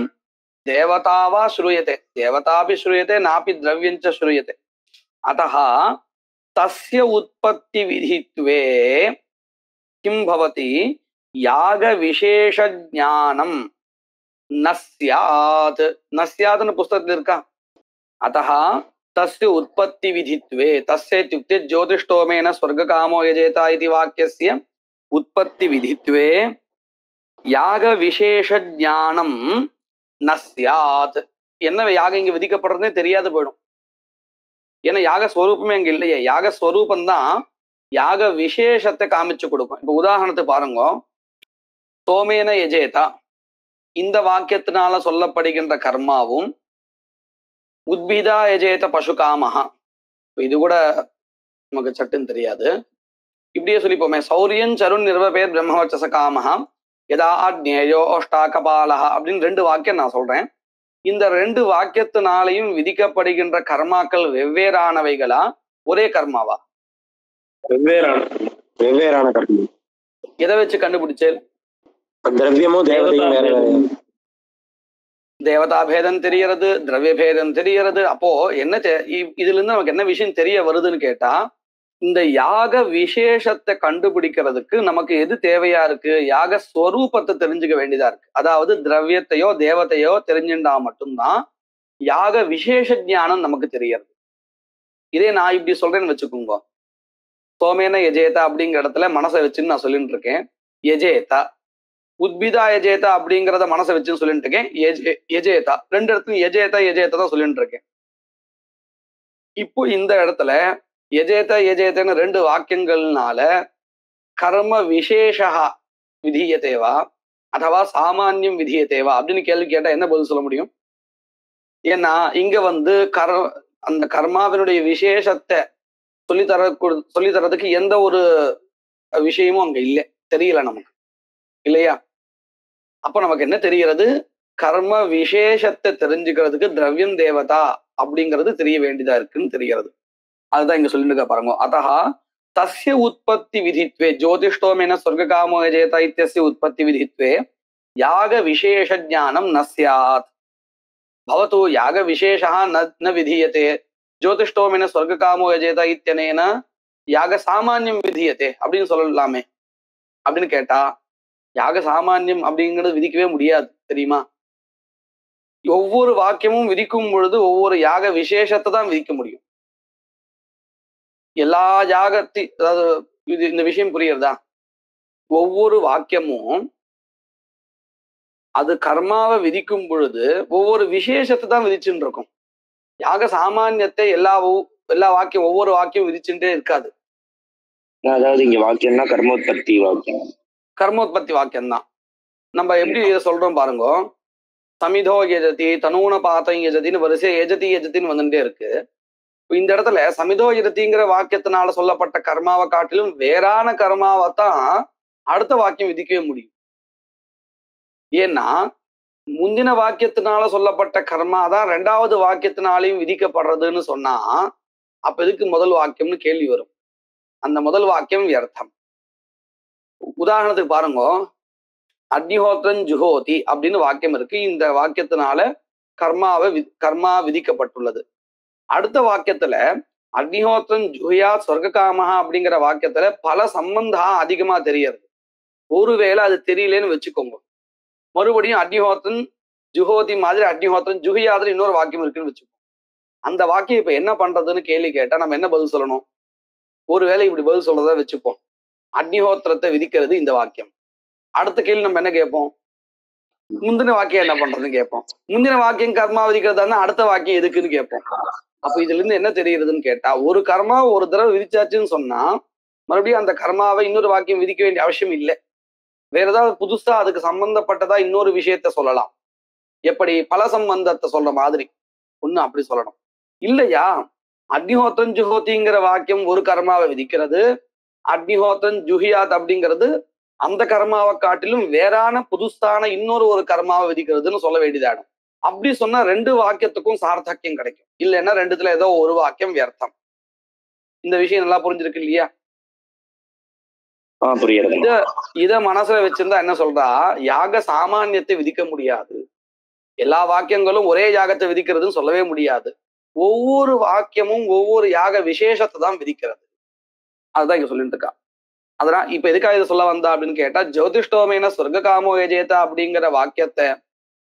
தேவதாவா ஸ்ரூயதே, தேவதாபி ஸ்ரூயதே நாபி திரவியஞ்ச ஸ்ரூயதே. அத்தஹ தஸ்ய உற்பத்தி விதித்வே கிம் பவதி யாக விசேஷ ஞானம் நஸ்யாத். நஸ்யாத்னு புஸ்தகத்துல இருக்கா? அத்தஹ தஸ்ய உற்பத்தி விதித்வே, தஸ்ய இத்யுக்தே ஜோதிஷ்டோமேன ஸ்வர்காமோ யஜேத இதி வாக்கியஸ்ய உற்பத்தி விதித்வே யாக விசேஷ ஞானம் நஸ்யாத். என்ன யாகம் இங்க விதிக்கப்படுறதுனே தெரியாது போயிடும். ஏன்னா யாக ஸ்வரூபமே அங்க இல்லையே. யாக ஸ்வரூபம் தான் யாக விசேஷத்தை காமிச்சு கொடுக்கும். இப்ப உதாரணத்துக்கு பாருங்க, சோமேன யஜேதா இந்த வாக்கியத்தினால சொல்லப்படுகின்ற கர்மாவும் உத்பிதா யஜேத பசுகாமஹா, இது கூட நமக்கு சட்டுன்னு தெரியாது. இப்படியே சொல்லிப்போமே, சௌரியன் சருண் நிர்வபேர் பிரம்மவச்சச காமஹா யதா ஆக்ஞேயோ அஷ்டாகபாலஹா அப்படின்னு 2 வாக்கியம் நான் சொல்றேன். இந்த 2 வாக்கியத்தினாலையும் விதிக்கப்படுகின்ற கர்மாக்கள் வெவ்வேறானவைகளா ஒரே கர்மாவா? வெவ்வேறான கர்மம். எதை வச்சு கண்டுபிடிச்சு? திரவியமும் தேவதையும் தேவதா பேதம் தெரியறது, திரவிய பேதம் தெரியறது. அப்போ என்ன இதுல இருந்து நமக்கு என்ன விஷயம் தெரிய வருதுன்னு கேட்டா, இந்த யாக விசேஷத்தை கண்டுபிடிக்கிறதுக்கு நமக்கு எது தேவையா இருக்கு? யாக ஸ்வரூபத்தை தெரிஞ்சுக்க வேண்டியதா இருக்கு. அதாவது திரவியத்தையோ தேவதையோ தெரிஞ்சுட்டா மட்டும்தான் யாக விசேஷ ஞானம் நமக்கு தெரியறது. இதே நான் இப்படி சொல்றேன்னு வச்சுக்கோங்க, சோமேன யஜேதா அப்படிங்கிற இடத்துல மனசை வச்சுன்னு நான் சொல்லிட்டு இருக்கேன். யஜேதா உத்பிதா யஜேதா அப்படிங்கிறத மனசை வச்சுன்னு சொல்லிட்டு இருக்கேன். யஜேதா 2 இடத்துலையும் யஜேதா யஜேதா தான் சொல்லிட்டு இருக்கேன். இப்போ இந்த இடத்துல யஜேத யஜேதன்னு 2 வாக்கியங்கள்னால கர்ம விசேஷா விதியதேவா அதுவா சாமானியம் விதியதேவா அப்படின்னு கேள்வி கேட்டா என்ன பதில் சொல்ல முடியும்? ஏன்னா இங்க அந்த கர்மாவினுடைய விசேஷத்தை சொல்லித்தரதுக்கு எந்த ஒரு விஷயமும் அங்க இல்லை, தெரியல நமக்கு இல்லையா? அப்ப நமக்கு என்ன தெரிகிறது? கர்ம விசேஷத்தை தெரிஞ்சுக்கிறதுக்கு திரவியம் தேவதா அப்படிங்கிறது தெரிய வேண்டியதா இருக்குன்னு தெரிகிறது. அதுதான் இங்க சொல்லிட்டு பாருங்க. அத்தஹா तस्य उत्पत्ति विधित्वे ज्योतिष्टोमेन स्वर्गकामो यजेत इत्यस्य उत्पत्ति विधित्वे याग विशेष ज्ञानं न स्यात् भवतु याग विशेषः न विधीयते ज्योतिष्टोमेन स्वर्गकामो यजेत इत्यनेन யாக சாமான்யம் விதியதே அப்படின்னு சொல்லலாமே அப்படின்னு கேட்டா யாக சாமான்யம் அப்படிங்கிறது விதிக்கவே முடியாது தெரியுமா? ஒவ்வொரு வாக்கியமும் விதிக்கும் பொழுது ஒவ்வொரு யாக விசேஷத்தை தான் விதிக்க முடியும். எல்லா அதாவது இந்த விஷயம் புரியுறதா? ஒவ்வொரு வாக்கியமும் அது கர்மாவை விதிக்கும் பொழுது ஒவ்வொரு விசேஷத்தை தான் விதிச்சுட்டு இருக்கும். யாக சாமான்யத்தை எல்லா வாக்கியம் ஒவ்வொரு வாக்கியம் விதிச்சுட்டே இருக்காது. அதாவது இங்க வாக்கியம்னா கர்மோத்பத்தி வாக்கியம், கர்மோத்பத்தி வாக்கியம் தான். நம்ம எப்படி இதை சொல்றோம் பாருங்க. சமிதோ எஜதி தனூன பாத்தம் எஜதின்னு வரிசை எஜத்தின்னு வந்துட்டே இருக்கு. இந்த இடத்துல சமிதோ எஜதிங்கிற வாக்கியத்தினால சொல்லப்பட்ட கர்மாவை காட்டிலும் வேறான கர்மாவைத்தான் அடுத்த வாக்கியம் விதிக்கவே முடியும். ஏன்னா முந்தின வாக்கியத்தினால சொல்லப்பட்ட கர்மா தான் ரெண்டாவது வாக்கியத்தினாலையும் விதிக்கப்படுறதுன்னு சொன்னா அப்ப எதுக்கு முதல் வாக்கியம்னு கேள்வி வரும். அந்த முதல் வாக்கியம் வியர்த்தம். உதாரணத்துக்கு பாருங்க, அக்னிஹோத்திரன் ஜுஹோதி அப்படின்னு வாக்கியம் இருக்கு. இந்த வாக்கியத்தினால கர்மா விதிக்கப்பட்டுள்ளது. அடுத்த வாக்கியத்துல அக்னிஹோத்திரன் ஜுஹியா சொர்க்ககாமஹா அப்படிங்கிற வாக்கியத்துல பல சம்பந்தா அதிகமா தெரியறது. ஒருவேளை அது தெரியலேன்னு வச்சுக்கோங்க, மறுபடியும் அக்னிஹோத்திரன் ஜுஹோதி மாதிரி அக்னிஹோத்திரன் ஜுஹியாதுல இன்னொரு வாக்கியம் இருக்குன்னு வச்சுக்கோங்க. அந்த வாக்கியம் இப்ப என்ன பண்றதுன்னு கேள்வி கேட்டா நம்ம என்ன பதில் சொல்லணும்? ஒருவேளை இப்படி பதில் சொல்றதா வச்சுப்போம், அக்னிஹோத்திரத்தை விதிக்கிறது இந்த வாக்கியம். அடுத்த கேள்வி நம்ம என்ன கேட்போம்? முந்தின வாக்கியம் என்ன பண்றதுன்னு கேட்போம். முந்தின வாக்கியம் கர்மா விதிக்கிறதா அடுத்த வாக்கியம் எதுக்குன்னு கேட்போம். அப்ப இதுல இருந்து என்ன தெரியுதுன்னு கேட்டா, ஒரு கர்மா ஒரு தடவை விதிச்சாச்சுன்னு சொன்னா மறுபடியும் அந்த கர்மாவை இன்னொரு வாக்கியம் விதிக்க வேண்டிய அவசியம் இல்லை. வேற ஏதாவது புதுசா அதுக்கு சம்பந்தப்பட்டதா இன்னொரு விஷயத்த சொல்லலாம். எப்படி பல சம்பந்தத்தை சொல்ற மாதிரி ஒண்ணு அப்படி சொல்லணும். இல்லையா, அக்னிஹோத்திரன் ஜுஹோதிங்கிற வாக்கியம் ஒரு கர்மாவை விதிக்கிறது, அக்னிஹோத்திரன் ஜுஹியாத் அப்படிங்கிறது அந்த கர்மாவை காட்டிலும் வேறான புதுசான ஒரு கர்மாவை விதிக்கிறதுன்னு சொல்ல வேண்டியதாடும். அப்படி சொன்னா ரெண்டு வாக்கியத்துக்கும் சார்த்தக்கியம் கிடைக்கும். இல்லைன்னா ரெண்டுத்துல ஏதோ ஒரு வாக்கியம் வியர்த்தம். இந்த விஷயம் நல்லா புரிஞ்சிருக்கு இல்லையா? இத மனசுல வச்சிருந்தா என்ன சொல்றா, யாக சாமானியத்தை விதிக்க முடியாது, எல்லா வாக்கியங்களும் ஒரே யாகத்தை விதிக்கிறதுன்னு சொல்லவே முடியாது. ஒவ்வொரு வாக்கியமும் ஒவ்வொரு யாக விசேஷத்தை தான் விதிக்கிறது. அதுதான் இங்க சொல்லிட்டு இருக்கா. அதனால் இப்ப எதுக்காக இதை சொல்ல வந்தா அப்படின்னு கேட்டா, ஜோதிஷ்டோமேன சொர்க்ககாமோ யஜேதா அப்படிங்கிற வாக்கியத்தை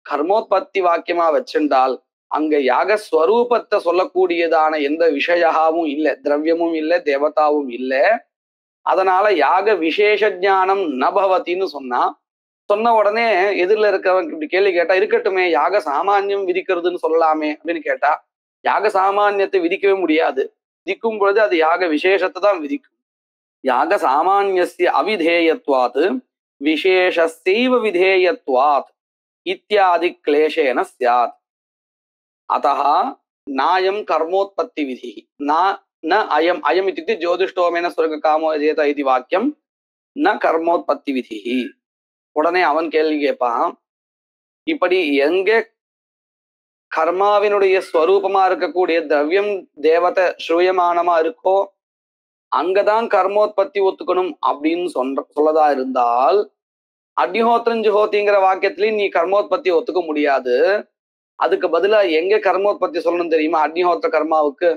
கர்மோத்பத்தி வாக்கியமா வச்சிருந்தால் அங்க யாக ஸ்வரூபத்தை சொல்லக்கூடியதான எந்த விஷயாவும் இல்லை, திரவியமும் இல்லை, தேவதாவும் இல்லை. அதனால யாக விசேஷ ஞானம் நபவத்தின்னு சொன்ன உடனே எதிரில் இருக்கிறவங்க இப்படி கேள்வி கேட்டா, இருக்கட்டுமே யாக சாமானியம் விதிக்கிறதுன்னு சொல்லலாமே அப்படின்னு கேட்டா, யாக சாமானியத்தை விதிக்கவே முடியாது. விதிக்கும் பொழுது அது யாக விசேஷத்தை தான் விதிக்கும். யாக சாமானியஸ்ய அவிதேயத்வாத் விசேஷஸ்யைவ விதேயத்வாத் இத்யாதி கிளேஷேன ஸ்யாத். அத்தஹ நாயம் கர்மோத்பத்தி விதி ந அயம் அயம் இत्युक्ते ஜோதிஷ்டோமேன ஸ்வர்ககாமோ யஜேத இதி வாக்கியம் ந கர்மோத்பத்தி விதி. உடனே அவன் கேள்வி கேட்பான், இப்படி எங்க கர்மாவினுடைய ஸ்வரூபமா இருக்கக்கூடிய திரவியம் தேவதை ஸ்ரூயமானமா இருக்கோ அங்கதான் கர்மோத்பத்தி ஒத்துக்கணும் அப்படின்னு சொல்லதா இருந்தால், அக்னிஹோத்திரன் ஜுஹோதிங்கிற வாக்கியத்திலையும் நீ கர்மோத்பத்தி ஒத்துக்க முடியாது. அதுக்கு பதிலா எங்க கர்மோத்பத்தி சொல்லணும் தெரியுமா? அக்னிஹோத்திர கர்மாவுக்கு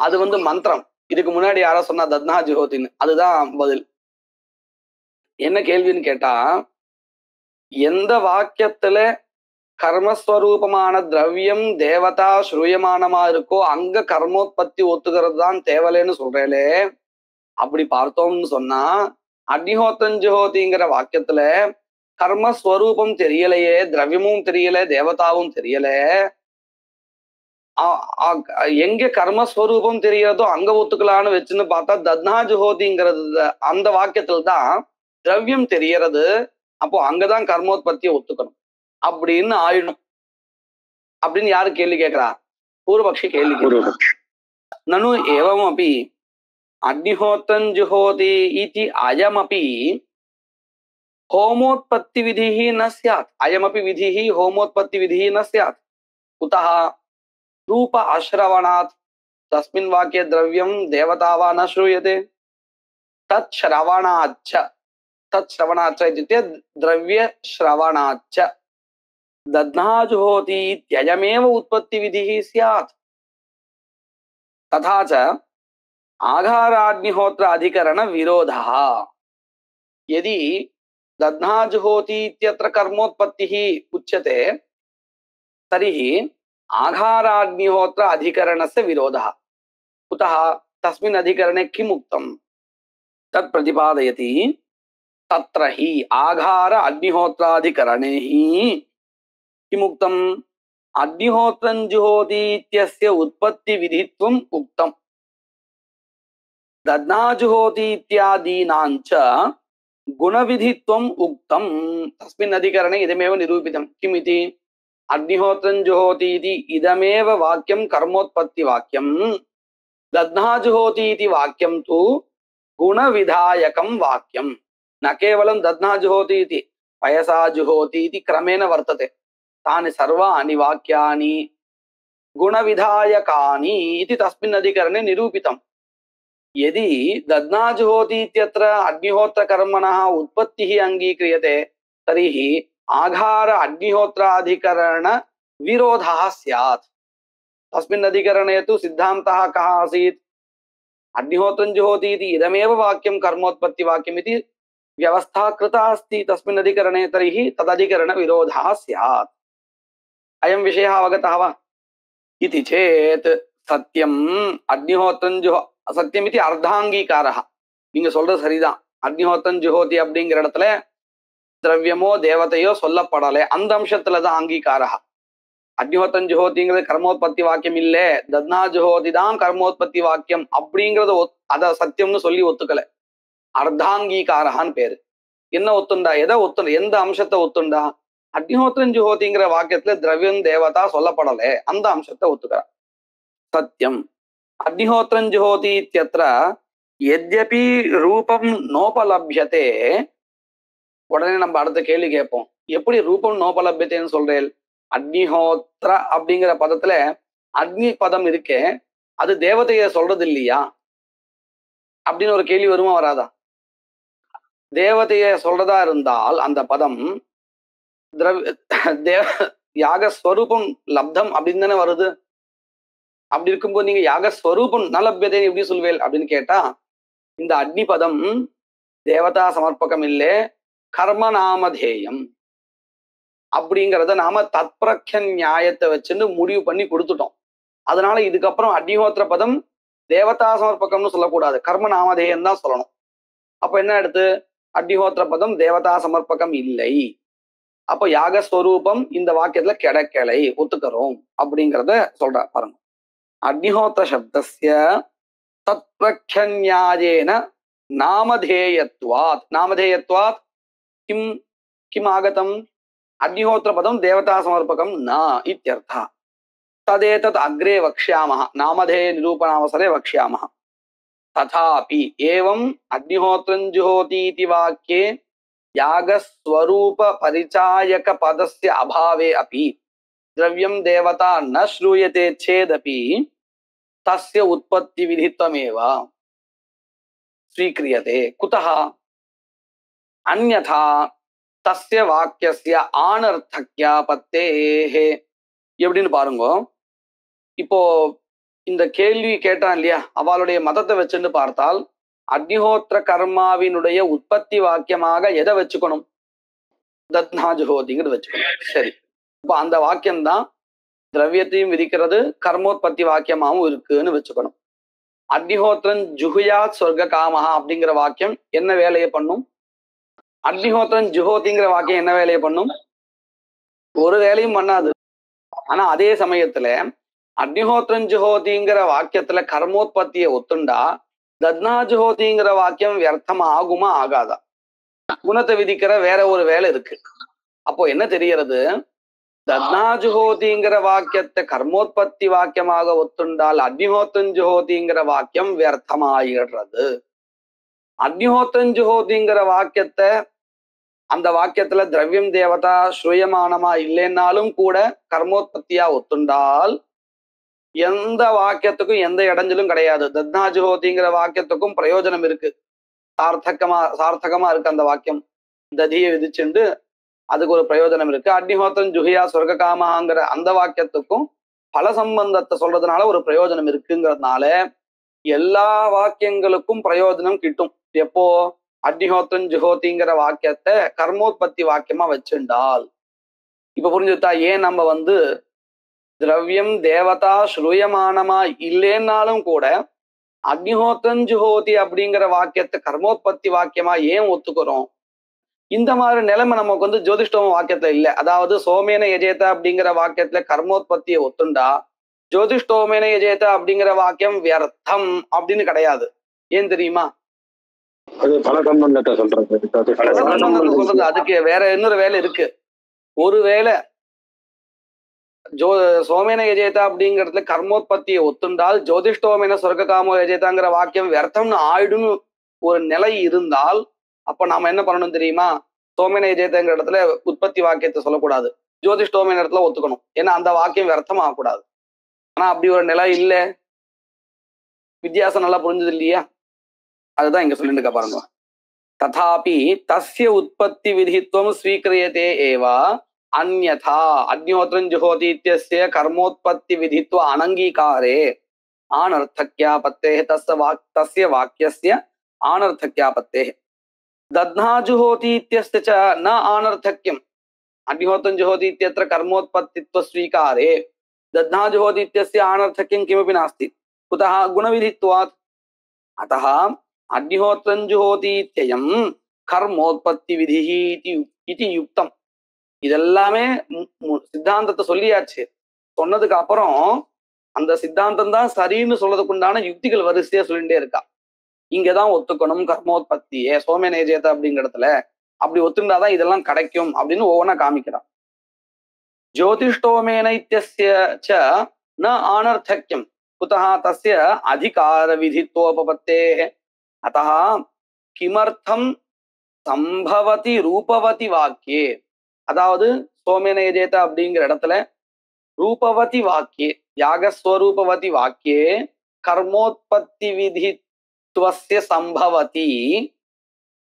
அது மந்திரம். இதுக்கு முன்னாடி யாரோ சொன்னா தத்னா ஜுஹோதின்னு, அதுதான் பதில். என்ன கேள்வின்னு கேட்டா, எந்த வாக்கியத்துல கர்மஸ்வரூபமான திரவியம் தேவதா ஸ்ரூயமானமா இருக்கோ அங்க கர்மோத்பத்தி ஒத்துக்கிறது தான் தேவலேன்னு சொல்றேலே. அப்படி பார்த்தோம்னு சொன்னா அக்னிஹோத்திரன் ஜுஹோதிங்கிற வாக்கியத்துல கர்மஸ்வரூபம் தெரியலையே, திரவியமும் தெரியல, தேவதாவும் தெரியல. எங்க கர்மஸ்வரூபம் தெரியறதோ அங்க ஒத்துக்கலான்னு வச்சுன்னு பார்த்தா தத்னா ஜுஹோதிங்கிறது அந்த வாக்கியத்துல தான் திரவியம் தெரியறது. அப்போ அங்கதான் கர்மோத்பத்தியை ஒத்துக்கணும் அப்படின்னு ஆயிடும் அப்படின்னு யாரு கேள்வி கேட்கிறா? பூர்வபக்ஷி கேள்வி கேட்கிறா. நனு ஏவம் அப்படி அக்னிஹோத்திரன் ஜுஹோதி இதி அயமபி ஹோமோத்பத்தி விதிஹ ந ஸ்யாத். அயமபி விதிஹ ஹோமோத்பத்தி விதிஹ ந ஸ்யாத். குதஹ ரூப அஸ்ரவணாத் तस्मिन् वाक्ये द्रव्यं देवता वा न श्रूयते तत् श्रवणाच्च इत्युक्ते द्रव्यश्रवणाच्च दध्नाजुहोति इत्ययमेव उत्पत्तिविधिः स्यात् तथा च आघाराग्निहोत्र अधिकरण विरोधः यदि दध्नाजुहोति इत्यत्र कर्मोत्पत्तिः उच्यते तर्हि आघाराग्निहोत्र अधिकरणस्य विरोधः कुतः तस्मिन् अधिकरणे किम् उक्तं तत् प्रतिपादयति तत्र हि आघार अग्निहोत्राधिकरणे हि किमुक्तम् अग्निहोत्रं जुहोति इत्यस्य उत्पत्तिविधित्वम् उक्तम् दध्नाजुहोति इत्यादीनाञ्च गुणविधित्वम् उक्तम् तस्मिन् अधिकरणे इदमेव निरूपितं किम् इति अग्निहोत्रं जुहोति इति इदमेव वाक्यं कर्मोत्पत्तिवाक्यं दध्नाजुहोति इति वाक्यं तु गुणविधायकं वाक्यं न केवलं दध्नाजुहोति इति पयसा जुहोति इति क्रमेण वर्तते तानि सर्वाणि वाक्यानि गुणविधायकानि इति तस्मिन् अधिकरणे निरूपितम् यदि दध्नाजुहोति इत्यत्र अग्निहोत्रकर्मणः उत्पत्तिः अङ्गीक्रियते तर्हि आघार अग्निहोत्राधिकरण विरोधः स्यात् तस्मिन् अधिकरणे तु सिद्धान्तः कः आसीत् अग्निहोत्रं जुहोति इति इदमेव वाक्यं कर्मोत्पत्तिवाक्यम् इति व्यवस्था कृता अस्ति तस्मिन् अधिकरणे तर्हि तदधिकरण विरोधः स्यात् अयं विषयः अवगतः वा इति चेत् सत्यम् अग्निहोत्रं சத்தியம் அர்த்தாங்கீகாரா நீங்க சொல்றது சரிதான் அக்னிஹோத்திரம் ஜுஹோதி அப்படிங்கிற இடத்துல திரவியமோ தேவதையோ சொல்லப்படலை அந்த அம்சத்துலதான் அங்கீகாரா அக்னிஹோத்திரம் ஜுஹோதிங்கிறது கர்மோத்பத்தி வாக்கியம் இல்லே தத்னா ஜுஹோதி தான் கர்மோத்பத்தி வாக்கியம் அப்படிங்கறத அத சத்தியம்னு சொல்லி ஒத்துக்கல அர்த்தாங்கீகாரஹான்னு பேரு என்ன ஒத்துண்டா எதை ஒத்துண்டா எந்த அம்சத்தை ஒத்துண்டா அக்னிஹோத்திரம் ஜுஹோதிங்கிற வாக்கியத்துல திரவியம் தேவதா சொல்லப்படலை அந்த அம்சத்தை ஒத்துக்கிற சத்தியம் अग्निहोत्रं जुहोति इत्यत्र यद्यपि रूपम नोपलभ्यते உடனே நம்ம அடுத்த கேள்வி கேட்போம் எப்படி ரூபம் நோபலபியத்தைன்னு சொல்றேன் அக்னிஹோத்ர அப்படிங்கிற பதத்துல அக்னி பதம் இருக்கே அது தேவதைய சொல்றது இல்லையா அப்படின்னு ஒரு கேள்வி வருமா வராதா தேவதைய சொல்றதா இருந்தால் அந்த பதம் யாகஸ்வரூபம் லப்தம் அப்படின்னு தானே வருது அப்படி இருக்கும்போது நீங்க யாகஸ்வரூபம் நலபியதை எப்படி சொல்வேல் அப்படின்னு கேட்டா இந்த அக்னி பதம் தேவதா சமர்ப்பகம் இல்லே கர்ம நாமதேயம் அப்படிங்கிறத நாம தத்பிரக்ய நியாயத்தை வச்சுன்னு முடிவு பண்ணி கொடுத்துட்டோம் அதனால இதுக்கப்புறம் அக்னிஹோத்திர பதம் தேவதா சமர்ப்பகம்னு சொல்லக்கூடாது கர்ம நாமதேயம் தான் சொல்லணும் அப்ப என்ன எடுத்து அக்னிஹோத்திர பதம் தேவதா சமர்ப்பகம் இல்லை அப்போ யாகஸ்வரூபம் இந்த வாக்கியத்துல கிடைக்கலை ஒத்துக்கிறோம் அப்படிங்கிறத சொல்ற பாருங்க अग्निहोत्र शब्दस्य तत्प्रख्यन्यायेन नामधेयत्वात् किम् आगतम् अग्निहोत्र पदं देवता समर्पकं न इत्यर्थः तदेतत् अग्रे वक्ष्यामः नामधेय निरूपणावसरे वक्ष्यामः तथापि एवम् अग्निहोत्रं जुहोति इति वाक्ये यागस्वरूप परिचायक पदस्य अभावे अपि द्रव्यं देवता न श्रूयते चेदपि तस्य उत्पत्ति विधित्वमेव स्वीक्रियते कुतः अन्यथा तस्य वाक्यस्य आनर्थक्यापत्तेः எப்படின்னு பாருங்க இப்போ இந்த கேள்வி கேட்டான் இல்லையா அவளுடைய மதத்தை வச்சுன்னு பார்த்தால் அக்னிஹோத்திர கர்மாவினுடைய உற்பத்தி வாக்கியமாக எதை வச்சுக்கணும் தத்னாஜுஹோதிங்கிறது வச்சுக்கணும் சரி இப்போ அந்த வாக்கியம்தான் திரவியத்தையும் விதிக்கிறது கர்மோத்பத்தி வாக்கியமாகவும் இருக்குன்னு வச்சுக்கணும் அக்னிஹோத்திரன் ஜுஹுயாத் சொர்க்க காமஹா அப்படிங்கிற வாக்கியம் என்ன வேலையை பண்ணும் அக்னிஹோத்திரன் ஜுஹோதிங்கிற வாக்கியம் என்ன வேலையை பண்ணும் ஒரு வேலையும் பண்ணாது ஆனா அதே சமயத்துல அக்னிஹோத்திரன் ஜுஹோதிங்கிற வாக்கியத்துல கர்மோத்பத்தியை ஒத்துண்டா தத்னா ஜுஹோதிங்கிற வாக்கியம் வியர்த்தம் ஆகுமா ஆகாதா குணத்தை விதிக்கிற வேற ஒரு வேலை இருக்கு அப்போ என்ன தெரியறது தத்னாஜுஹோதிங்கிற வாக்கியத்தை கர்மோத்பத்தி வாக்கியமாக ஒத்துண்டால் அக்னிஹோத்திரஞ்சுஹோதிங்கிற வாக்கியம் வியர்த்தமாயிடுறது அக்னிஹோத்திரஞ்சுஹோதிங்கிற வாக்கியத்தை அந்த வாக்கியத்துல திரவியம் தேவதா ஸ்ரூயமானமா இல்லைன்னாலும் கூட கர்மோத்பத்தியா ஒத்துண்டால் எந்த வாக்கியத்துக்கும் எந்த இடைஞ்சலும் கிடையாது. தத்னா ஜுஹோதிங்கிற வாக்கியத்துக்கும் பிரயோஜனம் இருக்கு. சார்த்தகமா இருக்கு அந்த வாக்கியம். ததியை விதிச்சுண்டு அதுக்கு ஒரு பிரயோஜனம் இருக்கு. அக்னிஹோத்திரம் ஜுஹியா சொர்க்க காமாங்கிற அந்த வாக்கியத்துக்கும் பல சம்பந்தத்தை சொல்றதுனால ஒரு பிரயோஜனம் இருக்குங்கிறதுனால எல்லா வாக்கியங்களுக்கும் பிரயோஜனம் கிட்டும். எப்போ அக்னிஹோத்திரம் ஜுஹோதிங்கிற வாக்கியத்தை கர்மோத்பத்தி வாக்கியமா வச்சுண்டால். இப்ப புரிஞ்சுட்டா ஏன் நம்ம திரவியம் தேவதா ஸ்ரூயமானமா இல்லைன்னாலும் கூட அக்னிஹோத்திரம் ஜுஹோதி அப்படிங்கிற வாக்கியத்தை கர்மோத்பத்தி வாக்கியமா ஏன் ஒத்துக்கிறோம்? இந்த மாதிரி நிலைமை நமக்கு ஜோதிஷ்டோம வாக்கியத்துல இல்லை. அதாவது சோமேன யஜேத அப்படிங்கிற வாக்கியத்துல கர்மோத்பத்தியை ஒத்துண்டா ஜோதிஷ்டோமேன யஜேத அப்படிங்கிற வாக்கியம் வியர்த்தம் அப்படின்னு கிடையாது. ஏன் தெரியுமா? அது பல சம்பந்தத்தை சொல்றது. அதுக்கு வேற இன்னொரு வேலை இருக்கு. ஒருவேளை சோமேன யஜேதா அப்படிங்கிறதுல கர்மோத்பத்தியை ஒத்துண்டால் ஜோதிஷ்டோமேன சொர்க்க காமோ யஜேதாங்கிற வாக்கியம் வியர்த்தம்னு ஆயிடுன்னு ஒரு நிலை இருந்தால் அப்ப நாம என்ன பண்ணணும் தெரியுமா? சோமேன யஜேதாங்கிற இடத்துல உற்பத்தி வாக்கியத்தை சொல்லக்கூடாது, ஜோதிஷ்டோமேன இடத்துல ஒத்துக்கணும். ஏன்னா அந்த வாக்கியம் வியர்த்தம் ஆகக்கூடாது. ஆனா அப்படி ஒரு நிலை இல்லை. வித்தியாசம் நல்லா புரிஞ்சது இல்லையா? அதுதான் இங்க சொல்லிட்டு இருக்க பாருங்க. ததாபி தஸ்ய உற்பத்தி விதித்வம் ஸ்வீக்ரியதே ஏவா அன்யதா அக்னிஹோத்திரம் ஜுஹோதி இத்யஸ்ய கர்மோத்பத்தி விதித்வ அனங்கீகாரே ஆனர்த்தக்யாபத்தேஹ தஸ்ய வாக்கியஸ்ய ஆனர்த்தக்யாபத்தேஹ दध्ना जुहोति इत्यस्य च न आनर्थक्यम् अग्निहोत्रं जुहोति इत्यत्र कर्मोत्पत्तित्व स्वीकारे दध्ना जुहोति इत्यस्य आनर्थक्यं किमपि नास्ति. कुतः? गुणविधित्वात्. अतः अग्निहोत्रं जुहोति इत्ययं कर्मोत्पत्ति विधिः इति युक्तम्. இதெல்லாமே சித்தாந்தத்தை சொல்லியாச்சு. சொன்னதுக்கு அப்புறம் அந்த சித்தாந்தம் தான் சரின்னு சொல்றதுக்குண்டான யுக்திகள் வரிசையா சொல்லிட்டே இருக்கா. இங்கதான் ஒத்துக்கணும் கர்மோத்பத்தியே சோமேன யஜேத அப்படிங்கிற இடத்துல அப்படி ஒத்துண்டாதான் இதெல்லாம் கிடைக்கும் அப்படின்னு ஒவ்வொன்றா காமிக்கிறான். ஜோதிஷ்டோமேன இத்யஸ்ய ச ந ஆனர்த்தக்யம் குதஹ தஸ்ய அதிகார விதித்வோபபத்தேஹ அத்தஹ கிமர்த்தம் சம்பவதி ரூபவதி வாக்கியே. அதாவது சோமேன யஜேத அப்படிங்கிற இடத்துல ரூபவதி வாக்கியே யாகஸ்வரூபவதி வாக்கியே கர்மோத்பத்தி விதித்வஸ்ய சம்பவதி